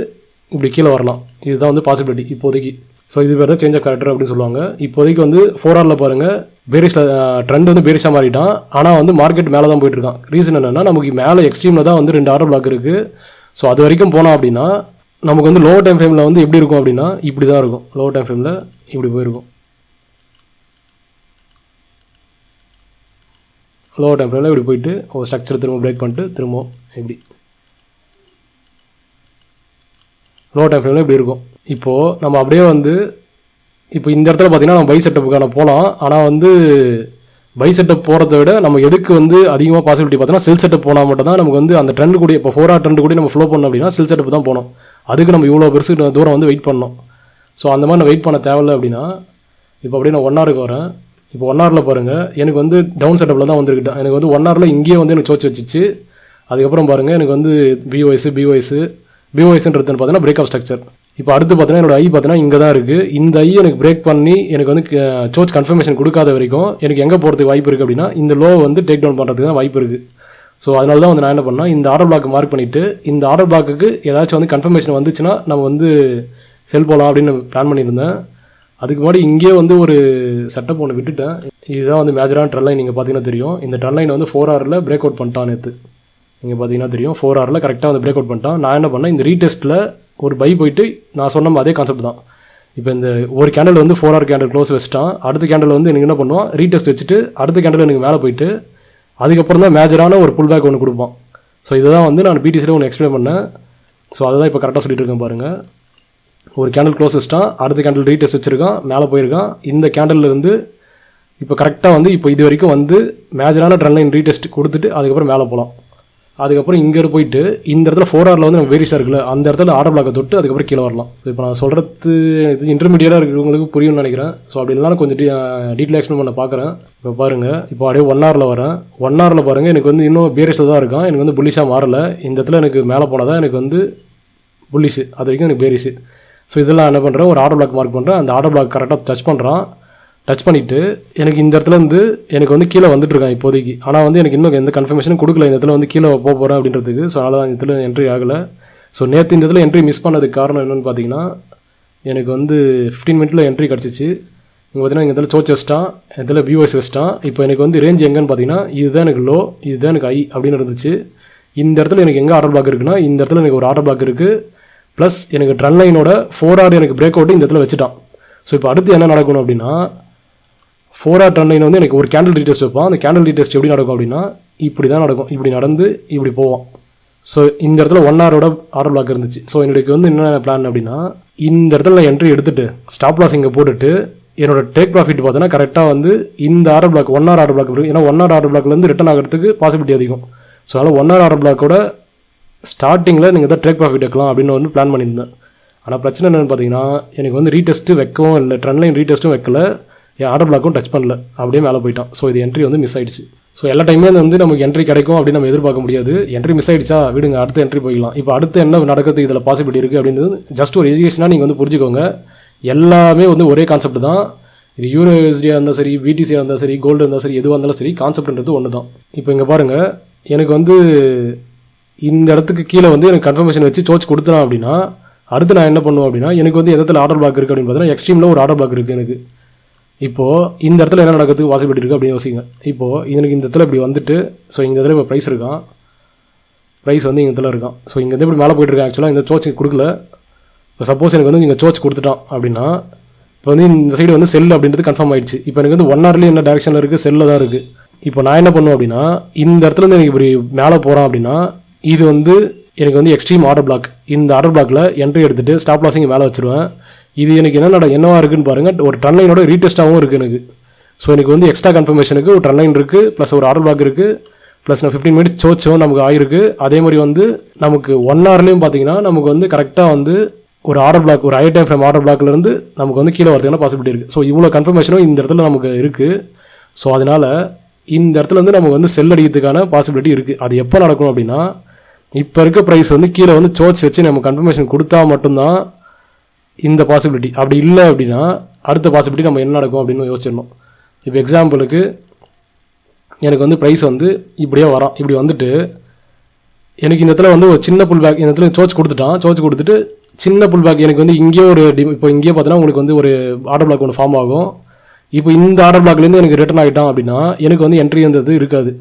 இப்படி கீழே வரலாம். இதுதான் வந்து பாசிபிலிட்டி இப்போதைக்கு. ஸோ இது பேர் தான் சேஞ்ச் ஆஃப் கேரக்டர் அப்படின்னு சொல்லுவாங்க. இப்போதைக்கு வந்து 4Rல பாருங்கள், பேரிஷில் ட்ரெண்ட் வந்து பேரிஷாக மாறிட்டான். ஆனால் வந்து மார்க்கெட் மேலே தான் போயிட்டு இருக்கான். ரீசன் என்னென்னா நமக்கு மேலே எக்ஸ்ட்ரீமில் தான் வந்து 2 ஆர்டர் பிளாக் இருக்குது. ஸோ அது வரைக்கும் போனோம் அப்படின்னா நமக்கு வந்து லோவர் டைம் ஃப்ரேமில் வந்து எப்படி இருக்கும் அப்படின்னா இப்படி தான் இருக்கும். லோவர் டைம் ஃப்ரேமில் இப்படி போயிருக்கும். லோவர் டைம் ஃப்ரேமில் இப்படி போயிட்டு ஒரு ஸ்ட்ரக்சர் திரும்ப பிரேக் பண்ணிட்டு திரும்ப இப்படி லோவர் டைம் ஃப்ரேமில் இப்படி இருக்கும். இப்போது நம்ம அப்படியே வந்து இப்போ இந்த இடத்துல பார்த்தீங்கன்னா நம்ம பை செட்டப்புக்கான போகலாம். ஆனால் வந்து பை செட்டப் போகிறத விட நம்ம எதுக்கு வந்து அதிகமாக பாசிபிலிட்டி பார்த்தோன்னா செல் செட்டப் போனால் மட்டும் தான் நமக்கு வந்து அந்த ட்ரெண்ட் கூட இப்போ 4R ட்ரெண்ட் கூட நம்ம ஃப்ளோ பண்ணோம் அப்படின்னா செல் செட்டப் தான் போகணும். அதுக்கு நம்ம இவ்வளோ பெருசு தூரம் வந்து வெயிட் பண்ணணும். ஸோ அந்த மாதிரி நான் வெயிட் பண்ண தேவையில்லை அப்படின்னா இப்போ அப்படியே நான் 1Rக்கு வரேன். இப்போ 1Rல பாருங்கள், எனக்கு வந்து டவுன் செட்டப்பில் தான் வந்துருக்கிட்டேன். எனக்கு வந்து 1Rல இங்கேயே வந்து எனக்கு சோச்சு வச்சிச்சு. அதுக்கப்புறம் பாருங்கள் எனக்கு வந்து பிஓஎஸ்ன்றது பார்த்தீங்கன்னா பிரேக் ஆஃப் ஸ்ட்ரக்சர். இப்போ அடுத்து பார்த்தீங்கன்னா என்னோட ஐ பார்த்தீங்கன்னா இங்கே தான் இருக்குது. இந்த ஐ எனக்கு பிரேக் பண்ணி எனக்கு வந்து சோச் கன்ஃபர்மேஷன் கொடுக்காத வரைக்கும் எனக்கு எங்கே போகிறதுக்கு வாய்ப்பு இருக்குது அப்படின்னா இந்த லோ வந்து டேக் டவுன் பண்ணுறதுக்கு தான் வாய்ப்பு இருக்குது. ஸோ அதனால தான் வந்து நான் என்ன பண்ணால் இந்த ஆர்டர் பிளாக் மார்க் பண்ணிவிட்டு இந்த ஆர்டர் பிளாக்குக்கு ஏதாச்சும் வந்து கன்ஃபர்மேஷன் வந்துச்சுன்னா நம்ம வந்து செல் போகலாம் அப்படின்னு பிளான் பண்ணியிருந்தேன். அதுக்கு முன்னாடி இங்கே வந்து ஒரு செட்டப் ஒன்று விட்டுட்டேன். இதுதான் வந்து மேஜரான ட்ரெண்ட் லைன். நீங்கள் பார்த்தீங்கன்னா தெரியும், இந்த ட்ரெண்ட் லைன் வந்து 4 ஹவரில் பிரேக் அவுட் பண்ணிட்டான் நேற்று. நீங்கள் பார்த்தீங்கன்னா தெரியும் 4 ஹவரில் கரெக்டாக வந்து பிரேக் அவுட் பண்ணிட்டான். நான் என்ன பண்ணேன், இந்த ரீடெஸ்ட்டில் ஒரு பை போயிட்டு நான் சொன்ன அதே கான்செப்ட் தான். இப்போ இந்த ஒரு கேண்டில் வந்து 4 ஹவர் கேண்டில் க்ளோஸ் வச்சுட்டான். அடுத்த கேண்டில் வந்து எனக்கு என்ன பண்ணுவான், ரீடெஸ்ட் வச்சுட்டு அடுத்த கேண்டில் எனக்கு மேலே போயிட்டு அதுக்கப்புறம் தான் மேஜரான ஒரு புல் பேக் ஒன்று கொடுப்பான். ஸோ இதை தான் வந்து நான் பிடிசியில் ஒன்று எக்ஸ்பிளைன் பண்ணேன். ஸோ அதை தான் இப்போ கரெக்டாக சொல்லிட்டு இருக்கேன் பாருங்கள். ஒரு கேண்டில் க்ளோஸ் வச்சுட்டான், அடுத்த கேண்டில் ரீடெஸ்ட் வச்சுருக்கான், மேலே போயிருக்கான். இந்த கேண்டில்லேருந்து இப்போ கரெக்டாக வந்து இப்போ இது வரைக்கும் வந்து மேஜரான ட்ரெண்ட் லைன் ரீடெஸ்ட் கொடுத்துட்டு அதுக்கப்புறம் மேலே போகலாம். அதுக்கப்புறம் இங்கே போயிட்டு இந்த இடத்துல 4 ஹவரில் வந்து நம்ம வேரிஸாக இருக்குல்ல, அந்த இடத்துல ஆர்டர் பிளாக்கை தொட்டு அதுக்கப்புறம் கீழே வரலாம். இப்போ நான் சொல்கிறது இது இன்டர்மீடியட்டாக இருக்கிறவங்களுக்கு புரியும்னு நினைக்கிறேன். ஸோ அப்படி இல்லைனா கொஞ்சம் டீட்டெயில் எக்ஸ்பிளைன் பண்ண பார்க்குறேன். இப்போ பாருங்கள், இப்போ அப்படியே 1 ஹவரில் வரேன். 1 ஹவரில் பாருங்கள், எனக்கு வந்து இன்னும் பேரிஸில் தான் இருக்கான். எனக்கு வந்து புல்லிஷாக மாறலை. இந்த இடத்துல எனக்கு மேலே போனால் தான் எனக்கு வந்து புல்லிஷு, அது வரைக்கும் எனக்கு பேரிஸு. ஸோ இதெல்லாம் என்ன பண்ணுறேன், ஒரு ஆர்டர் பிளாக் மார்க் பண்ணுறேன். அந்த ஆர்டர் பிளாக் கரெக்டாக டச் பண்ணுறான். டச் பண்ணிவிட்டு எனக்கு இந்த இடத்துல வந்து எனக்கு வந்து கீழே வந்துட்டுருக்கான் இப்போதைக்கு. ஆனால் வந்து எனக்கு இன்னும் எந்த கன்ஃபர்மேஷனும் கொடுக்கல இந்த இடத்துல வந்து கீழே போக போகிறேன் அப்படின்றதுக்கு. ஸோ அதனால் தான் இந்த இடத்துல என்ட்ரி ஆகலை. ஸோ நேற்று இந்த இடத்துல என்ட்ரி மிஸ் பண்ணதுக்கு காரணம் என்னென்னு பார்த்தீங்கன்னா, எனக்கு வந்து 15 மினிட்ல என்ட்ரி கிடச்சிச்சு. இங்கே பார்த்தீங்கன்னா இந்த இடத்துல சோச் வச்சிட்டான், இதில் வியூஎஸ் வச்சிட்டான். இப்போ எனக்கு வந்து ரேஞ்ச் எங்கன்னு பார்த்தீங்கன்னா, இதுதான் எனக்கு லோ, இதுதான் எனக்கு ஹை அப்படின்னு இருந்துச்சு. இந்த இடத்துல எனக்கு எங்கே ஆர்டர் பிளாக் இருக்குன்னா, இந்த இடத்துல எனக்கு ஒரு ஆர்டர் பிளாக் இருக்குது. ப்ளஸ் எனக்கு ட்ரெண்ட் லைனோட 4 ஹவர் எனக்கு பிரேக் அவுட்டு இந்த இடத்துல வச்சுட்டான். ஸோ இப்போ அடுத்து என்ன நடக்கணும் அப்படின்னா, 4 ஹவர் ட்ரெண்ட் லைன் வந்து எனக்கு ஒரு கேண்டில் ரீடெஸ்ட் வைப்பான். அந்த கேண்டில் ரீடெஸ்ட் எப்படி நடக்கும் அப்படின்னா, இப்படி தான் நடக்கும். இப்படி நடந்து இப்படி போவான். ஸோ இந்த இடத்துல 1 ஹவரோட ஆர்டர் பிளாக் இருந்துச்சு. ஸோ எனக்கு வந்து என்ன பிளான் அப்படின்னா, இந்த இடத்துல நான் என்ட்ரி எடுத்துட்டு ஸ்டாப் லாஸ் இங்கே போட்டுட்டு என்னோட டேக் ப்ராஃபிட் பார்த்தீங்கன்னா கரெக்டாக வந்து இந்த order black 1 hour order black இருக்குது. ஏன்னா 1 ஹவர் ஆர்டர் பிளாக்லேருந்து ரிட்டன் ஆகிறதுக்கு பாசிபிலிட்டி அதிகம். ஸோ அதனால் 1 ஹவர் ஆர்டர் பிளாக்கோட ஸ்டார்டிங்கில் நீங்கள் தான் டேக் ப்ராஃபிட் வைக்கலாம் அப்படின்னு வந்து பிளான் பண்ணியிருந்தேன். ஆனால் பிரச்சனை என்னென்னு பார்த்தீங்கன்னா, எனக்கு வந்து ரீடெஸ்ட்டு வைக்கவும் இல்லை, ட்ரெண்ட் லைன் ரீடெஸ்ட்டும் வைக்கல, என் ஆர்டர் பிளாக்கும் டச் பண்ணல, அப்படியே மேலே போயிட்டான். ஸோ இது என்ட்ரி வந்து மிஸ் ஆயிடுச்சு. ஸோ எல்லா டைமே வந்து நமக்கு என்ட்ரி கிடைக்கும் அப்படின்னு நம்ம எதிர்பார்க்க முடியாது. என்ட்ரி மிஸ் ஆயிடுச்சா விடுங்க, அடுத்த என்ட்ரி போய்க்கலாம். இப்போ அடுத்து என்ன நடக்கிறதுக்கு இதில் பாசிபிலிட்டி இருக்குது அப்படின்றது ஜஸ்ட் ஒரு எஜுகேஷனாக நீங்கள் வந்து புரிஞ்சுக்கோங்க. எல்லாமே வந்து ஒரே கான்செப்ட் தான். இது யூரோ யூஎஸ்டியாக இருந்தால் சரி, பிடிசியாக இருந்தால் சரி, கோல்டு இருந்தால் சரி, எதுவாக இருந்தாலும் சரி, கான்செப்ட்ன்றது ஒன்று தான். இப்போ இங்கே பாருங்கள், எனக்கு வந்து இந்த இடத்துக்கு கீழே வந்து எனக்கு கன்ஃபர்மேஷன் வச்சு சோச் கொடுத்தேன் அப்படின்னா, அடுத்து நான் என்ன பண்ணுவேன் அப்படின்னா, எனக்கு வந்து எதில் ஆர்டர் பிளாக் இருக்குது அப்படின்னு பார்த்தீங்கன்னா, எக்ஸ்ட்ரீமில் ஒரு ஆர்டர் பிளாக் இருக்குது எனக்கு. இப்போது இந்த இடத்துல என்ன நடக்கிறதுக்கு பாசிபிலிட்டி இருக்குது அப்படின்னு யோசிங்க. இப்போது எனக்கு இந்த இடத்துல இப்படி வந்துட்டு, ஸோ இந்த இடத்துல இப்போ ப்ரைஸ் இருக்கான், ப்ரைஸ் வந்து இந்த இடத்துல இருக்கான். ஸோ இங்கே இப்படி மேலே போய்ட்டுருக்கேன். ஆக்சுவலாக இந்த சோச் கொடுக்கல. இப்போ சப்போஸ் எனக்கு வந்து இங்கே சோச் கொடுத்துட்டான் அப்படின்னா, இப்போ வந்து இந்த சைடு வந்து செல் அப்படின்றது கன்ஃபார்ம் ஆயிடுச்சு. இப்போ எனக்கு வந்து 1 ஹவர்லேயே என்ன டேரக்ஷனில் இருக்குது, செல்லில் தான் இருக்குது. இப்போ நான் என்ன பண்ணுவேன் அப்படின்னா, இந்த இடத்துல இருந்து எனக்கு இப்படி மேலே போகிறான் அப்படின்னா, இது வந்து எனக்கு வந்து எக்ஸ்ட்ரீம் ஆர்டர் பிளாக். இந்த ஆர்டர் பிளாக்ல என்ட்ரி எடுத்துட்டு ஸ்டாப் லாஸிங் மேலே வச்சிருவேன். இது எனக்கு என்னவா இருக்குன்னு பாருங்க, ஒரு ட்ரெண்ட் லைனோட ரீடெஸ்டாகவும் இருக்குது எனக்கு. ஸோ எனக்கு வந்து எக்ஸ்ட்ரா கன்ஃபர்மேஷனுக்கு ஒரு ட்ரெண்ட் லைன் இருக்குது, ப்ளஸ் ஒரு ஆர்டர் பிளாக் இருக்குது, ப்ளஸ் நான் 15 மினிட்ஸ் சோச்சும் நமக்கு ஆயிருக்கு. அதே மாதிரி வந்து நமக்கு 1 ஹவர்லேயும் பார்த்தீங்கன்னா நமக்கு வந்து கரெக்டாக வந்து ஒரு ஆர்டர் பிளாக், ஒரு ஹை டைம் ஃப்ரேம் ஆர்டர் பிளாக்லேருந்து நமக்கு வந்து கீழே வரதுக்கான பாசிபிலிட்டி இருக்குது. ஸோ இவ்வளோ கன்ஃபர்மேஷனும் இந்த இடத்துல நமக்கு இருக்குது. ஸோ அதனால் இந்த இடத்துல வந்து நமக்கு வந்து செல் அடிக்கிறதுக்கான பாசிபிலிட்டி இருக்குது. அது எப்போ நடக்கும் அப்படின்னா, இப்போ இருக்க ப்ரைஸ் வந்து கீழே வந்து சோச் வச்சு நம்ம கன்ஃபர்மேஷன் கொடுத்தா மட்டும்தான் இந்த பாசிபிலிட்டி. அப்படி இல்லை அப்படின்னா அடுத்த பாசிபிலிட்டி நம்ம என்ன நடக்கும் அப்படின்னு யோசிச்சிடணும். இப்போ எக்ஸாம்பிளுக்கு எனக்கு வந்து ப்ரைஸ் வந்து இப்படியே வரான், இப்படி வந்துட்டு எனக்கு இந்த இடத்துல வந்து ஒரு சின்ன புல் பேக், இந்த இடத்துல சோச் கொடுத்துட்டான், சோச் கொடுத்துட்டு சின்ன புல் பேக் எனக்கு வந்து இங்கேயே ஒரு இப்போ இங்கேயே பார்த்தீங்கன்னா உங்களுக்கு வந்து ஒரு ஆர்டர் பிளாக் ஒன்று ஃபார்ம் ஆகும். இப்போ இந்த ஆர்டர் பிளாக்லேருந்து எனக்கு ரிட்டர்ன் ஆகிட்டான் அப்படின்னா எனக்கு வந்து என்ட்ரி வந்தது இருக்காது.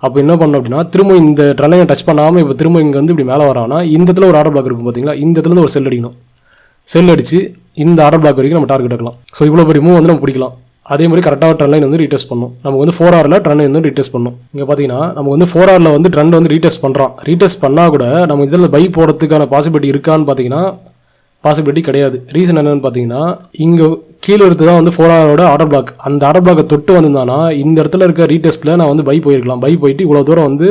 அப்போ என்ன பண்ணோம் அப்படின்னா, திரும்ப இந்த ட்ரெண்ட்லைனை டச் பண்ணாமல் இப்போ திரும்ப இங்கே வந்து இப்படி மேலே வரானா, இந்த இடத்துல ஒரு ஆர்டர் பிளாக் இருக்கும் பார்த்தீங்களா, இந்த இடத்துல ஒரு செல் அடிக்கணும். செல் அடித்து இந்த ஆர்டர் பிளாக் வரைக்கும் நம்ம டார்கெட் எடுக்கலாம். ஸோ இவ்வளோ பெரிய மூவ் வந்து நம்ம பிடிக்கலாம். அதே மாதிரி கரெக்டாக ட்ரெண்ட் லைன் வந்து ரீடெஸ்ட் பண்ணும். நமக்கு வந்து 4 ஹவரில் ட்ரெண்ட் லைன் வந்து ரீடெஸ்ட் பண்ணும். இங்கே பார்த்தீங்கன்னா நமக்கு வந்து 4 ஹவரில் வந்து ட்ரெண்ட் வந்து ரீடெஸ்ட் பண்ணுறான். ரீடெஸ்ட் பண்ணால் கூட நம்ம இதில் பை போகிறதுக்கான பாசிபிலிட்டி இருக்கான்னு பார்த்தீங்கன்னா பாசிபிலிட்டி கிடையாது. ரீசன் என்னன்னு பார்த்தீங்கன்னா, இங்கே கீழே எடுத்து தான் வந்து 4 ஹவரோட ஆர்டர் பிளாக், அந்த ஆர்டர் பிளாக்கை தொட்டு வந்திருந்தானா இந்த இடத்துல இருக்க ரீடெஸ்ட்டில் நான் வந்து பை போயிருக்கலாம். பை போயிட்டு இவ்வளோ தூரம் வந்து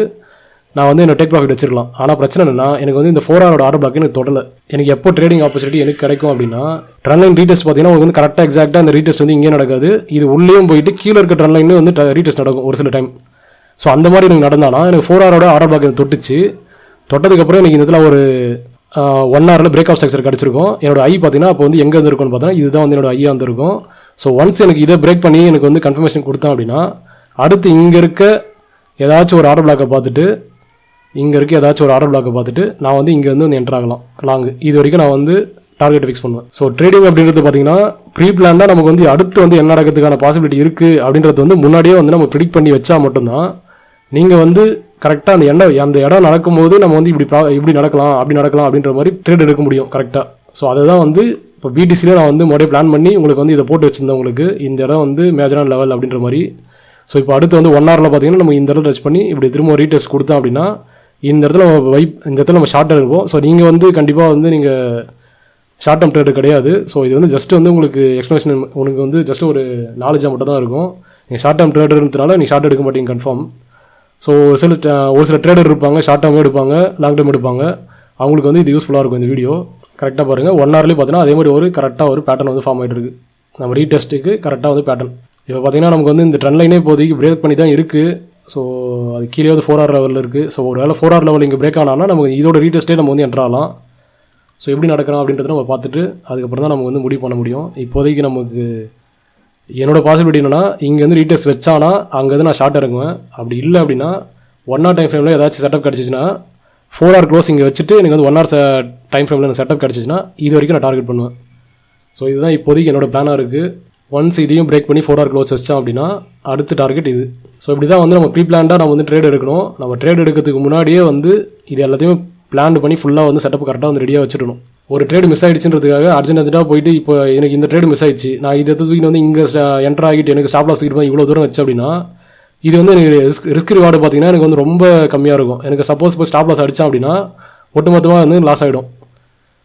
நான் வந்து என்ன டேக் ப்ராஃபிட் வச்சிருக்கலாம். ஆனால் பிரச்சனை என்னன்னா, எனக்கு வந்து இந்த 4 ஹவரோட ஆர்டர் பிளாக் எனக்கு தொடலை. எனக்கு எப்போ ட்ரேடிங் ஆப்பர்ச்சுனிட்டி எனக்கு கிடைக்கும் அப்படின்னா, ட்ரெண்ட் லைன் ரீடெஸ்ட் பார்த்தீங்கன்னா உங்களுக்கு வந்து கரெக்டாக எக்ஸாக்டாக அந்த ரீடெஸ்ட் வந்து இங்கே நடக்காது. இது உள்ளேயும் போயிட்டு கீழே இருக்க ட்ரெண்ட் லைன்லேயும் வந்து ரீடெஸ்ட் நடக்கும் ஒரு சில டைம். ஸோ அந்த மாதிரி எனக்கு நடந்தானா எனக்கு 4 ஹவரோட ஆர்டர் பிளாக் எனக்கு தொட்டுச்சு. தொட்டதுக்கப்புறம் எனக்கு இந்த இடத்துல ஒரு 1 ஹவரில் பிரேக் ஆஃப் ஸ்ட்ரக்சர் கிடச்சிருக்கும். என்னோட ஐ பார்த்தீங்கன்னா அப்போ வந்து எங்கே இருந்திருக்கும்னு பார்த்தீங்கன்னா இதுதான் வந்து என்னோட ஐயா இருந்திருக்கும். ஸோ ஒன்ஸ் எனக்கு இதை பிரேக் பண்ணி எனக்கு வந்து கன்ஃபர்மேஷன் கொடுத்தேன் அப்படின்னா, அடுத்து இங்கே இருக்க ஏதாச்சும் ஒரு ஆர்டர் பிளாக்கை பார்த்துட்டு இங்கே இருக்க ஏதாச்சும் ஒரு ஆர்டர் பிளாக்கை பார்த்துட்டு நான் வந்து இங்கேருந்து வந்து என்ட்ரு ஆகலாம் லாங். இது வரைக்கும் நான் வந்து டார்கெட் ஃபிக்ஸ் பண்ணுவேன். ஸோ ட்ரேடிங் அப்படின்றது பார்த்தீங்கன்னா ப்ரீ பிளான்டாக நமக்கு வந்து அடுத்து வந்து என்ன நடக்கிறதுக்கான பாசிபிலிட்டி இருக்குது அப்படின்றது வந்து முன்னாடியே வந்து நம்ம ப்ரிடிக்ட் பண்ணி வச்சா மட்டும்தான் நீங்கள் வந்து கரெக்டாக அந்த இடம் நடக்கும்போது நம்ம வந்து இப்படி நடக்கலாம் அப்படின்ற மாதிரி ட்ரேட் எடுக்க முடியும் கரெக்டாக. ஸோ அதை தான் வந்து இப்போ பிடிசியில் நான் வந்து முறையே பிளான் பண்ணி உங்களுக்கு வந்து இதை போட்டு வச்சுருந்தேன். உங்களுக்கு இந்த இடம் வந்து மேஜரான லெவல் அப்படின்ற மாதிரி. ஸோ இப்போ அடுத்து வந்து 1 ஹவரில் பார்த்தீங்கன்னா நம்ம இந்த இடத்துல டச் பண்ணி இப்படி திரும்ப ரீடெஸ்ட் கொடுத்தோம் அப்படின்னா இந்த இடத்துல நம்ம ஷார்ட்டாக இருப்போம். ஸோ நீங்கள் வந்து கண்டிப்பாக வந்து நீங்கள் ஷார்ட் டேர்ம் ட்ரேடு கிடையாது. ஸோ இது வந்து ஜஸ்ட் வந்து உங்களுக்கு எக்ஸ்ப்ளனேஷன், உங்களுக்கு வந்து ஜஸ்ட் ஒரு நாலேஜாக மட்டும் தான் இருக்கும். நீங்கள் ஷார்ட் டேர்ம் ட்ரேடர்ன்றதுனால நீங்கள் ஷார்ட் எடுக்க மாட்டீங்க கன்ஃபார்ம். ஸோ ஒரு சில ட்ரேடர் இருப்பாங்க, ஷார்ட் டேர்ம் எடுப்பாங்க, லாங் டேர்ம் எடுப்பாங்க. அவங்களுக்கு வந்து இது யூஸ்ஃபுல்லாக இருக்கும் இந்த வீடியோ. கரெக்டாக பாருங்கள், 1 ஹவர்லேயே பார்த்தீங்கன்னா அதே மாதிரி கரெக்டாக ஒரு பேட்டர்ன் வந்து ஃபார்ம் ஆகிட்டு இருக்குது. நம்ம ரீடெஸ்ட்டுக்கு கரெக்டாக வந்து பேட்டர்ன். இப்போ பார்த்தீங்கன்னா நமக்கு வந்து இந்த ட்ரெண்ட் லைனே இப்போதைக்கு பிரேக் பண்ணி தான் இருக்குது. ஸோ அது கீழே வந்து 4 ஹவர் லெவலில் இருக்குது. ஸோ ஒரு வேளை 4 ஹவர் லெவல் இங்கே பிரேக் ஆனாலும் நமக்கு இதோட ரீடெஸ்ட்டே நம்ம வந்து என்ட்ராகலாம். ஸோ எப்படி நடக்கிறோம் அப்படின்றத நம்ம பார்த்துட்டு அதுக்கப்புறம் தான் நம்ம வந்து முடிவு பண்ண முடியும். இப்போதைக்கு நமக்கு என்னோட பாசிபிலிட்டி என்னன்னா, இங்கே வந்து ரீடெஸ்ட் வச்சானா அங்கே வந்து நான் ஷார்ட் இறங்குவேன். அப்படி இல்லை அப்படின்னா 1 ஹவர் டைம் ஃப்ரேமில் ஏதாச்சும் செட்டப் கிடச்சிச்சின்னா 4 ஹவர் க்ளோஸ் இங்கே வச்சுட்டு எனக்கு வந்து 1 ஹவர் டைம் ஃப்ரேமில் எனக்கு செட்டப் கிடச்சிச்சின்னா இது வரைக்கும் நான் டார்கெட் பண்ணுவேன். ஸோ இதுதான் இப்போதைக்கு என்னோட பிளானாக இருக்குது. ஒன்ஸ் இதையும் பிரேக் பண்ணி 4 ஹவர் க்ளோஸ் வச்சோம் அப்படின்னா அடுத்த டார்கெட் இது. ஸோ இப்படி தான் வந்து நம்ம ப்ரீ பிளான்டாக நம்ம வந்து ட்ரேட் எடுக்கணும். நம்ம ட்ரேட் எடுக்கிறதுக்கு முன்னாடியே வந்து இது எல்லாத்தையுமே பிளான் பண்ணி ஃபுல்லாக வந்து செட்டப் கரெக்டாக வந்து ரெடியாக வச்சுக்கணும். ஒரு ட்ரேட் மிஸ் ஆகிடுச்சுன்றதுக்காக அர்ஜென்ட்டாக போயிட்டு இப்போ எனக்கு இந்த ட்ரேட் மிஸ் ஆயிடுச்சு, நான் இதை தூக்கிட்டு வந்து இங்கே என்ட்ரு ஆகிட்டு எனக்கு ஸ்டாப் லாஸ் தூக்கிட்டு இவ்வளோ தூரம் வச்சு அப்படின்னா இது வந்து எனக்கு ரிஸ்க் ரிவார்டு பார்த்தீங்கன்னா எனக்கு வந்து ரொம்ப கம்மியாக இருக்கும். எனக்கு சப்போஸ் இப்போ ஸ்டாப் லாஸ் அடித்தேன் அப்படின்னா ஒட்டுமொத்தமாக வந்து லாஸ் ஆகிடும்.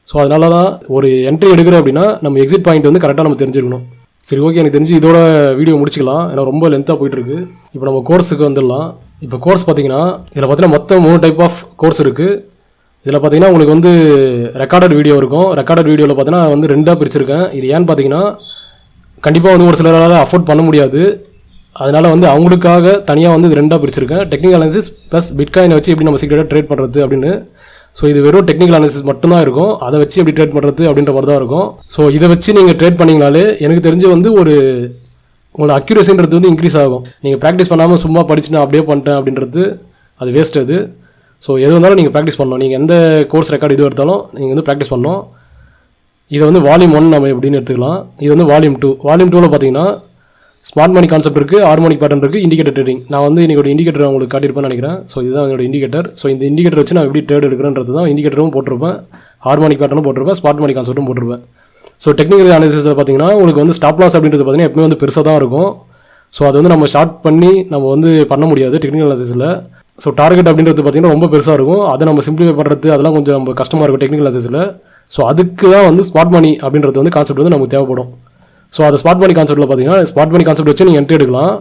ஸோ அதனால தான் ஒரு என்ட்ரி எடுக்கிறோம் அப்படின்னா நம்ம எக்ஸிட் பாயிண்ட் வந்து கரெக்டாக நம்ம தெரிஞ்சுக்கணும். சரி, ஓகே, எனக்கு தெரிஞ்சு இதோட வீடியோ முடிச்சிக்கலாம். ஏன்னா ரொம்ப லென்த்தாக போயிட்டுருக்கு. இப்போ நம்ம கோர்ஸுக்கு வந்துடலாம். இப்போ கோர்ஸ் பார்த்தீங்கன்னா இதில் பார்த்தீங்கன்னா மொத்தம் 3 டைப் ஆஃப் கோர்ஸ் இருக்குது. இதில் பார்த்தீங்கன்னா உங்களுக்கு வந்து ரெக்கார்டட் வீடியோ இருக்கும். ரெக்கார்டட் வீடியோவில் பார்த்தீங்கன்னா வந்து 2ஆக பிரிச்சிருக்கேன். இது ஏன்னு பார்த்தீங்கன்னா கண்டிப்பாக வந்து ஒரு சிலரால் அஃபோர்ட் பண்ண முடியாது. அதனால் வந்து அவங்களுக்காக தனியாக வந்து இது 2ஆக பிரிச்சிருக்கேன். டெக்னிக்கல் அனாலிசிஸ் ப்ளஸ் பிட்காயினை வச்சு எப்படி நம்ம சீக்கிரட்டாக ட்ரேட் பண்ணுறது அப்படின்னு. ஸோ இது வெறும் டெக்னிக்கல் அனாலிசிஸ் மட்டும்தான் இருக்கும். அதை வச்சு எப்படி ட்ரேட் பண்ணுறது அப்படின்ற மாதிரி தான் இருக்கும். ஸோ இதை வச்சு நீங்கள் ட்ரேட் பண்ணிங்கனாலே எனக்கு தெரிஞ்சு வந்து உங்களோட அக்யூரேசின்றது வந்து இன்க்ரீஸ் ஆகும். நீங்கள் ப்ராக்டிஸ் பண்ணாமல் சும்மா படிச்சு நான் அப்படியே பண்ணிட்டேன் அப்படின்றது அது வேஸ்ட் அது. ஸோ எது வந்தாலும் நீங்கள் ப்ராக்டிஸ் பண்ணணும். நீங்கள் எந்த கோர்ஸ் ரெக்கார்டு இது எடுத்தாலும் நீங்கள் வந்து ப்ராக்டிஸ் பண்ணணும். இதை வந்து வால்யூம் 1 நம்ம எப்படின்னு எடுத்துக்கலாம். இது வந்து வால்யூம் 2. வால்யூம் 2ல் பார்த்தீங்கன்னா ஸ்மார்ட் மணி கான்செப்ட் இருக்குது, ஹார்மோனிக் பேட்டர்ன் இருக்குது, இண்டிகேட்டர் ட்ரேடிங். நான் வந்து இன்னைக்கு இண்டிகேட்டர் உங்களுக்கு காட்டியிருப்பேன்னு நினைக்கிறேன். ஸோ இதுதான் என்னோட இண்டிகேட்டர். ஸோ இந்த இண்டிகேட்டர் வச்சு நான் எப்படி ட்ரேட் எடுக்கிறேன்றது தான் இண்டிகேட்டரும் போட்டிருப்பேன், ஹார்மோனிக் பேட்டர்னும் போட்டிருப்பேன், ஸ்மார்ட் மணி கான்செப்ட்டும் போட்டிருப்பேன். ஸோ டெக்னிக்கல் அனாலிசிஸில் பார்த்தீங்கன்னா உங்களுக்கு வந்து ஸ்டாப் லாஸ் அப்படின்றது பார்த்தீங்கன்னா எப்பவுமே வந்து பெருசாக தான் இருக்கும். ஸோ அது வந்து நம்ம ஷார்ட் பண்ணி நம்ம வந்து பண்ண முடியாது டெக்னிக்கல் அனாலிசிஸில். ஸோ டார்கெட் அப்படின்றது பார்த்தீங்கன்னா ரொம்ப பெருசாக இருக்கும். அதை நம்ம சிம்பிளிஃபை பண்ணுறது அதெல்லாம் கொஞ்சம் நம்ம கஷ்டமாக இருக்கும் டெக்னிக்கல் அனாலிசிஸில். ஸோ அதுக்கு தான் வந்து ஸ்மார்ட் மணி அப்படின்றது வந்து கான்செப்ட் வந்து நமக்கு தேவைப்படும். ஸோ அது ஸ்மார்ட் மணி கான்செப்ட்டில் பார்த்தீங்கன்னா ஸ்மார்ட் மணி கான்செப்ட் வச்சு நீங்கள் என்ட்ரி எடுக்கலாம்.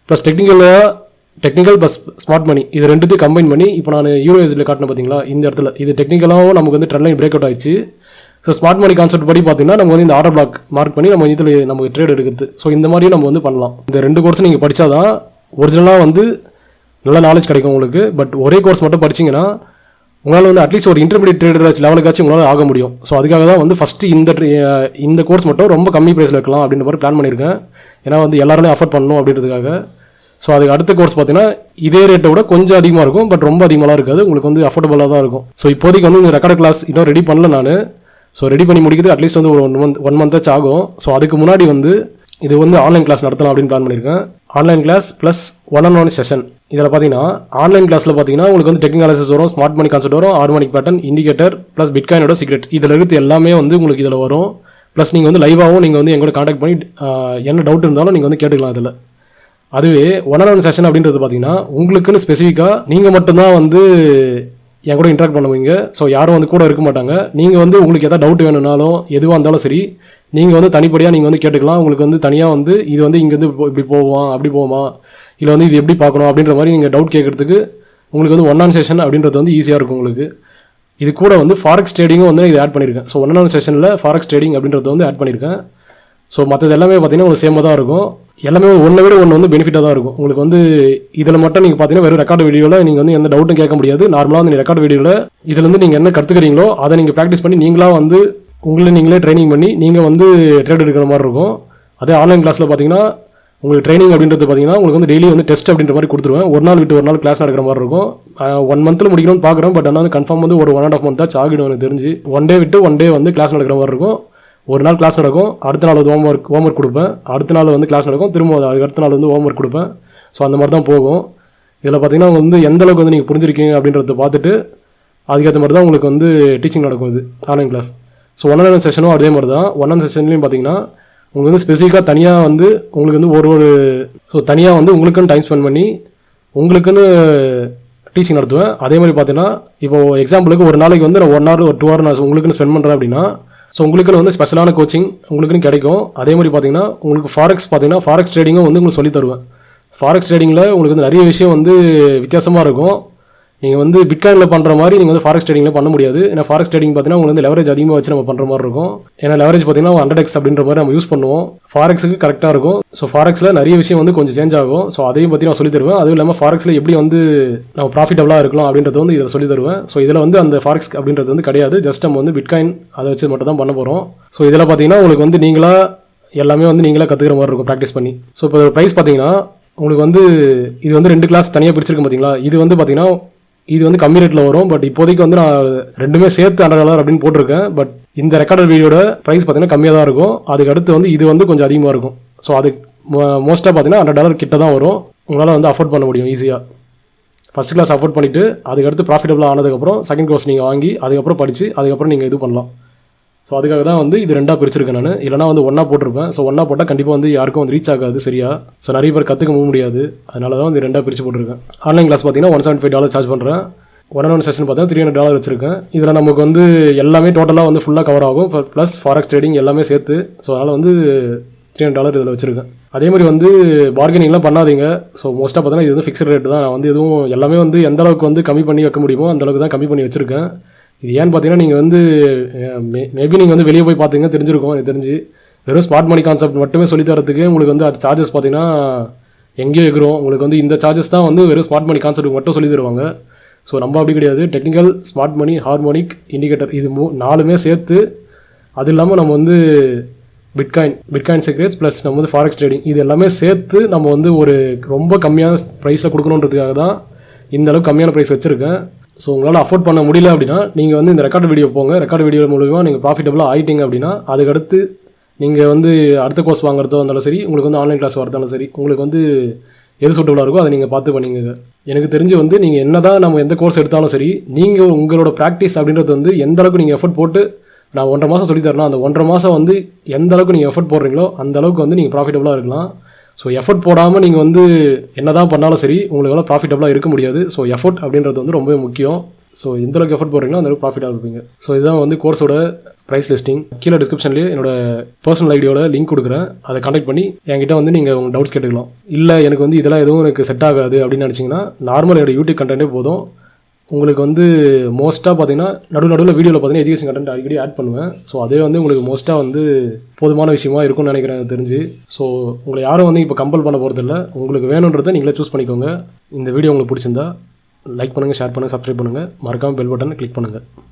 Plus technical plus smart money இது ரெண்டுத்தையும் கம்பைன் பண்ணி இப்போ நான் யூரோஎஸ்டியில் காட்டினேன் பார்த்தீங்களா இந்த இடத்துல இது டெக்னிக்கலாகவும் நமக்கு வந்து ட்ரெண்ட் லைன் பிரேக் அவுட் ஆயிடுச்சு. ஸோ ஸ்மார்ட் மணி கான்செப்ட் படி பார்த்தீங்கன்னா நம்ம வந்து இந்த ஆர்டர் பிளாக் மார்க் பண்ணி நம்ம இதில் நமக்கு ட்ரேட் எடுக்குது. ஸோ இந்த மாதிரியும் நம்ம வந்து பண்ணலாம். இந்த 2 கோர்ஸ் நீங்கள் படித்தா தான் ஒரிஜினலாக வந்து நல்ல நாலேஜ் கிடைக்கும் உங்களுக்கு. பட் ஒரே கோர்ஸ் மட்டும் படிச்சிங்கன்னா உங்களால் வந்து அட்லீஸ்ட் ஒரு இன்டர்மீடியட் ட்ரேடர் லெவலுக்காச்சும் உங்களால் ஆக முடியும். ஸோ அதுக்காக தான் வந்து ஃபஸ்ட்டு இந்த கோர்ஸ் மட்டும் ரொம்ப கம்மி ப்ரைஸில் இருக்கலாம் அப்படின்ற மாதிரி பிளான் பண்ணியிருக்கேன். ஏன்னா வந்து எல்லாருமே அஃபோர்ட் பண்ணணும் அப்படின்றதுக்காக. ஸோ அதுக்கு அடுத்த கோர்ஸ் பார்த்தீங்கன்னா இதே ரேட்டை விட கொஞ்சம் அதிகமாக இருக்கும், பட் ரொம்ப அதிகமாக இருக்காது, உங்களுக்கு வந்து அஃபோர்டபுளாக தான் இருக்கும். ஸோ இப்போதைக்கு வந்து இந்த ரெக்கார்ட் கிளாஸ் இன்னும் ரெடி பண்ணல நான். ஸோ ரெடி பண்ணி முடிக்கிறது அட்லீஸ்ட் வந்து ஒரு 1 மந்த் ஆகும். ஸோ அதுக்கு முன்னாடி வந்து இது வந்து ஆன்லைன் கிளாஸ் நடத்தலாம் அப்படின்னு பிளான் பண்ணியிருக்கேன். Online class plus 1-on-1 session. இதில் பார்த்தீங்கன்னா ஆன்லைன் கிளாஸில் பார்த்தீங்கன்னா உங்களுக்கு வந்து டெக்னிக்கல் அனாலிசிஸ் வரும், ஸ்மார்ட் மணி கான்செப்ட் வரும், ஹார்மோனிக் பேட்டர்ன், இண்டிகேட்டர் ப்ளஸ் பிட்காயினோட சீக்ரெட் இதில் இருக்கிறது எல்லாமே வந்து உங்களுக்கு இதில் வரும். ப்ளஸ் நீங்கள் வந்து லைவாகவும் நீங்கள் வந்து எங்களோட கான்டாக்ட் பண்ணி என்ன டவுட் இருந்தாலும் நீங்கள் வந்து கேட்டுக்கலாம் இதில். அதுவே 1-on-1 செஷன் அப்படின்றது பார்த்தீங்கன்னா உங்களுக்குன்னு ஸ்பெசிஃபிக்காக நீங்கள் மட்டும்தான் வந்து என் கூட இன்ட்ராக்ட் பண்ணுவீங்க. ஸோ யாரும் வந்து கூட இருக்க மாட்டாங்க. நீங்கள் வந்து உங்களுக்கு எதாவது டவுட் வேணும்னாலும் எதுவாக இருந்தாலும் சரி நீங்கள் வந்து தனிப்படியாக நீங்கள் வந்து கேட்டுக்கலாம். உங்களுக்கு வந்து தனியாக வந்து இது வந்து இங்கேருந்து இப்படி போவோம் அப்படி போவோமா இல்லை வந்து இது எப்படி பார்க்கணும் அப்படின்ற மாதிரி நீங்கள் டவுட் கேட்குறதுக்கு உங்களுக்கு வந்து 1-on-1 செஷன் அப்படின்றது வந்து ஈஸியாக இருக்கும் உங்களுக்கு. இது கூட வந்து ஃபாரெக்ஸ் ட்ரேடிங்கும் வந்து இது ஆட் பண்ணியிருக்கேன். ஸோ 1-on-1 செஷனில் ஃபாரெக்ஸ் ட்ரேடிங் அப்படின்றது வந்து ஆட் பண்ணியிருக்கேன். ஸோ மற்றது எல்லாமே பார்த்தீங்கன்னா உங்களுக்கு சேமாக தான் இருக்கும். எல்லாமே ஒன்றை விட ஒன்று வந்து பெனிஃபிட்டாக தான் இருக்கும் உங்களுக்கு. வந்து இதில் மட்டும் நீங்கள் பார்த்தீங்கன்னா வெறும் ரெக்கார்டு வீடியோவில் நீங்கள் வந்து எந்த டவுட்டும் கேட்க முடியாது. நார்மலாக வந்து ரெக்கார்டு வீடியோவில் இதில் வந்து நீங்கள் என்ன கற்றுக்கிறீங்களோ அதை நீங்கள் ப்ராக்டிஸ் பண்ணி நீங்களாக வந்து நீங்களே ட்ரைனிங் பண்ணி நீங்கள் வந்து ட்ரேட் எடுக்கிற மாதிரி இருக்கும். அதே ஆன்லைன் கிளாஸில் பார்த்தீங்கன்னா உங்களுக்கு ட்ரைனிங் அப்படின்றது பார்த்தீங்கன்னா உங்களுக்கு வந்து டெய்லி வந்து டெஸ்ட் அப்படின்ற மாதிரி கொடுத்துருவேன். ஒரு நாள் விட்டு ஒரு நாள் கிளாஸ் நடக்கிற மாதிரி இருக்கும். 1 மந்த்தில் முடிக்கணும்னு பார்க்குறேன். பட் ஆனால் கன்ஃபார்ம் வந்து ஒரு 1.5 மந்த் ஆச்சு ஆகிடும் எனக்கு தெரிஞ்சு. ஒன் டே விட்டு ஒன் டே வந்து கிளாஸ் நடக்கிற மாதிரி இருக்கும். ஒரு நாள் கிளாஸ் நடக்கும், அடுத்த நாள் வந்து ஹோம் ஒர்க் கொடுப்பேன், அடுத்த நாள் வந்து கிளாஸ் நடக்கும், திரும்ப அதுக்கு அடுத்த நாள் வந்து ஹோம் ஒர்க் கொடுப்பேன். ஸோ அந்த மாதிரி தான் போகும். இதில் பார்த்தீங்கன்னா வந்து எந்த அளவுக்கு வந்து நீங்கள் புரிஞ்சிருக்கீங்க அப்படின்றத பார்த்துட்டு அதுக்கேற்ற மாதிரி தான் உங்களுக்கு வந்து டீச்சிங் நடக்கும் இது ஆன்லைன் கிளாஸ். ஸோ 1-on-1 செஷனும் அதே மாதிரி தான். 1-on-1 செஷன்லையும் பார்த்தீங்கன்னா உங்களுக்கு வந்து ஸ்பெசிஃபிக்காக தனியாக வந்து உங்களுக்கு வந்து ஸோ தனியாக வந்து உங்களுக்குன்னு டைம் ஸ்பெண்ட் பண்ணி உங்களுக்குன்னு டீச்சிங் நடத்துவேன். அதே மாதிரி பார்த்தீங்கன்னா இப்போ எக்ஸாம்பிளுக்கு ஒரு நாளைக்கு வந்து நான் 1 hour ஒரு 2 hour நான் உங்களுக்குன்னு ஸ்பெண்ட் பண்ணுறேன் அப்படின்னா ஸோ உங்களுக்குன்னு வந்து ஸ்பெஷலான கோச்சிங் உங்களுக்குன்னு கிடைக்கும். அதே மாதிரி பார்த்தீங்கன்னா உங்களுக்கு ஃபாரெக்ஸ் ட்ரேடிங்கும் வந்து உங்களுக்கு சொல்லி தருவேன். ஃபாரெக்ஸ் ட்ரேடிங்கில் உங்களுக்கு வந்து நிறைய விஷயம் வந்து வித்தியாசமாக இருக்கும். நீங்கள் வந்து பிட்காயினில் பண்ணுற மாதிரி நீங்கள் வந்து ஃபாரெக்ஸ் ட்ரேடிங்கில் பண்ண முடியாது. ஏன்னா ஃபாரெக்ஸ் ட்ரேடிங் பார்த்தீங்கன்னா உங்களுக்கு வந்து லெவரேஜ் அதிகமாக வச்சு நம்ம பண்ணுற மாதிரி இருக்கும். ஏன்னா லெவரேஜ் பார்த்தீங்கன்னா 100x அப்படின்ற மாதிரி நம்ம யூஸ் பண்ணுவோம். ஃபாரெக்ஸுக்கு கரெக்டாக இருக்கும். ஸோ ஃபாரெக்ஸில் நிறைய விஷயம் வந்து கொஞ்சம் சேஞ்ச் ஆகும். ஸோ அதையும் பற்றி நான் சொல்லி தருவேன். அதுவும் இல்லாமல் ஃபாரெக்ஸில் எப்படி வந்து நம்ம ப்ராஃபிட்டபுளாக இருக்கலாம் அப்படின்றது வந்து இதில் சொல்லி தருவேன். ஸோ இதில் வந்து அந்த ஃபாரெக்ஸ் அப்படின்றது வந்து கிடையாது. ஜஸ்ட் நம்ம வந்து பிட்காயின் அதை வச்சு மட்டும் தான் பண்ண போகிறோம். ஸோ இதில் பார்த்தீங்கன்னா உங்களுக்கு வந்து எல்லாமே வந்து நீங்களாக கற்றுக்கிற மாதிரி இருக்கும் ப்ராக்டிஸ் பண்ணி. ஸோ இப்போ ப்ரைஸ் பார்த்தீங்கன்னா உங்களுக்கு வந்து இது வந்து 2 கிளாஸ் தனியாக பிரிச்சிருக்கேன் பார்த்தீங்களா. இது வந்து பார்த்தீங்கன்னா இது வந்து கம்மி ரேட்டில் வரும். பட் இப்போதைக்கு வந்து நான் ரெண்டுமே சேர்த்து $100 அப்படின்னு போட்டிருக்கேன். பட் இந்த ரெக்கார்டட் வீடியோட ப்ரைஸ் பார்த்தீங்கன்னா கம்மியாக தான் இருக்கும். அதுக்கு அடுத்து வந்து இது வந்து கொஞ்சம் அதிகமாக இருக்கும். ஸோ அது மோஸ்ட்டாக பார்த்தீங்கன்னா $100 கிட்ட தான் வரும். உங்களால் வந்து அஃபோர்ட் பண்ண முடியும் ஈஸியாக. ஃபஸ்ட் கிளாஸ் அஃபோர்ட் பண்ணிவிட்டு அதுக்கடுத்து ப்ராஃபிட்டபுளாக ஆனதுக்கப்புறம் செகண்ட் கோர்ஸ் நீங்கள் வாங்கி அதுக்கப்புறம் படித்து அதுக்கப்புறம் நீங்கள் இது பண்ணலாம். ஸோ அதுக்காக தான் வந்து இது 2ஆக பிரிச்சிருக்கேன் நான். இல்லைனா வந்து 1ஆக போட்டிருப்பேன். ஸோ 1ஆக போட்டால் கண்டிப்பாக வந்து யாருக்கும் வந்து ரீச் ஆகாது சரியா. ஸோ நிறைய பேர் கற்றுக்க முடியாது. அதனால தான் வந்து 2ஆக பிரித்து போட்டிருக்கேன். ஆன்லைன் கிளாஸ் பார்த்தீங்கன்னா $175 சார்ஜ் பண்ணுறேன். 1-on-1 செஷன் பார்த்தீங்கன்னா $300 வச்சிருக்கேன். இதில் நமக்கு வந்து எல்லாமே டோட்டலாக வந்து ஃபுல்லாக கவர் ஆகும். ப்ளஸ் ஃபாரெக்ஸ் ட்ரேடிங் எல்லாமே சேர்த்து. ஸோ அதனால் வந்து $300 இதில் வச்சிருக்கேன். அதே மாதிரி வந்து பார்கெனிங்லாம் பண்ணாதீங்க. ஸோ மோஸ்ட்டாக பார்த்தீங்கன்னா இது வந்து ஃபிக்ஸ்ட் ரேட் தான். நான் வந்து எதுவும் எல்லாமே வந்து எந்த அளவுக்கு வந்து கம்மி பண்ணி வைக்க முடியுமோ அந்த அளவுக்கு தான் கம்மி பண்ணி வச்சிருக்கேன். இது ஏன்னு பார்த்தீங்கன்னா நீங்கள் வந்து மேபி நீங்கள் வந்து வெளியே போய் பார்த்தீங்கன்னா தெரிஞ்சிருக்கும். எனக்கு தெரிஞ்சு வெறும் ஸ்மார்ட் மணி கான்செப்ட் மட்டுமே சொல்லி தரத்துக்கு உங்களுக்கு வந்து அது சார்ஜஸ் பார்த்தீங்கன்னா எங்கேயோ இருக்கிறோம். உங்களுக்கு வந்து இந்த சார்ஜஸ் தான் வந்து வெறும் ஸ்மார்ட் மணி கான்செப்ட் மட்டும் சொல்லி தருவாங்க. ஸோ நம்ம அப்படி கிடையாது. Technical, smart money, harmonic, indicator இது 4மே சேர்த்து, அது இல்லாமல் நம்ம வந்து பிட்காயின் சீக்ரெட்ஸ் ப்ளஸ் நம்ம வந்து ஃபாரெக்ஸ் ட்ரேடிங் இது எல்லாமே சேர்த்து நம்ம வந்து ஒரு ரொம்ப கம்மியான ப்ரைஸில் கொடுக்கணுன்றதுக்காக தான் இந்த அளவுக்கு கம்மியான ப்ரைஸ் வச்சுருக்கேன். ஸோ உங்களால் அஃபோர்ட் பண்ண முடியல அப்படின்னா நீங்கள் வந்து இந்த ரெக்கார்டு வீடியோ போங்க. ரெக்கார்டு வீடியோ மூலமா நீங்கள் ப்ராஃபிட்டபுளாக ஆகிட்டீங்க அப்படின்னா அதுக்கடுத்து நீங்கள் வந்து அடுத்த கோர்ஸ் வாங்குறதோ இருந்தாலும் சரி, உங்களுக்கு வந்து ஆன்லைன் கிளாஸ் வரதாலும் சரி, உங்களுக்கு வந்து எது சூட்டபுளாக இருக்கோ அதை நீங்கள் பார்த்து பண்ணிங்க. எனக்கு தெரிஞ்சு வந்து நீங்கள் என்ன தான் நம்ம எந்த கோர்ஸ் எடுத்தாலும் சரி, நீங்கள் உங்களோட ப்ராக்டிஸ் அப்படின்றது வந்து எந்த அளவுக்கு நீங்கள் எஃபர்ட் போட்டு நான் 1.5 மாதம் சொல்லித்தரேன்னா அந்த 1.5 மாதம் வந்து எந்த அளவுக்கு நீங்கள் எஃபர்ட் போடுறீங்களோ அந்த அளவுக்கு வந்து நீங்கள் ப்ராஃபிட்டபுளாக இருக்கலாம். ஸோ எஃபர்ட் போடாமல் நீங்கள் வந்து என்ன தான் பண்ணாலும் சரி உங்களால் ப்ராஃபிட்டபுளாக இருக்க முடியாது. ஸோ எஃபர்ட் அப்படின்றது வந்து ரொம்ப முக்கியம். ஸோ எந்த அளவுக்கு எஃபர்ட் போடுறீங்களோ அந்த அளவுக்கு ப்ராஃபிட்டாக இருப்பீங்க. ஸோ இதுதான் வந்து கோர்ஸோட ப்ரைஸ் லிஸ்டிங். கீழே டிஸ்கிரிப்ஷன்லேயே என்னோட பர்சனல் ஐடியோட லிங்க் கொடுக்குறேன். அதை கான்டாக்ட் பண்ணி என்கிட்ட வந்து நீங்கள் உங்கள் டவுட்ஸ் கேட்டுக்கலாம். இல்லை எனக்கு வந்து இதெல்லாம் எதுவும் எனக்கு செட் ஆகாது அப்படின்னு நினச்சிங்கன்னா நார்மல் என்னோட யூடியூப் கண்டென்ட்டே போதும். உங்களுக்கு வந்து மோஸ்ட்டாக பார்த்தீங்கன்னா நடுவில் வீடியோவில் பார்த்தீங்கன்னா எஜுகேஷன் கண்டென்ட் அடிக்கடி ஆட் பண்ணுவேன். ஸோ அதே வந்து உங்களுக்கு மோஸ்ட்டாக வந்து போதுமான விஷயமா இருக்கும்னு நினைக்கிறேன் எனக்கு தெரிஞ்சு. ஸோ உங்களை யாரும் வந்து இப்போ கம்பல் பண்ண போகிறதில்ல. உங்களுக்கு வேணுன்றதை நீங்களே சூஸ் பண்ணிக்கோங்க. இந்த வீடியோ உங்களுக்கு பிடிச்சிருந்தா லைக் பண்ணுங்கள், ஷேர் பண்ணுங்கள், சப்ஸ்கிரைப் பண்ணுங்கள், மறக்காமல் பெல் பட்டனை கிளிக் பண்ணுங்கள்.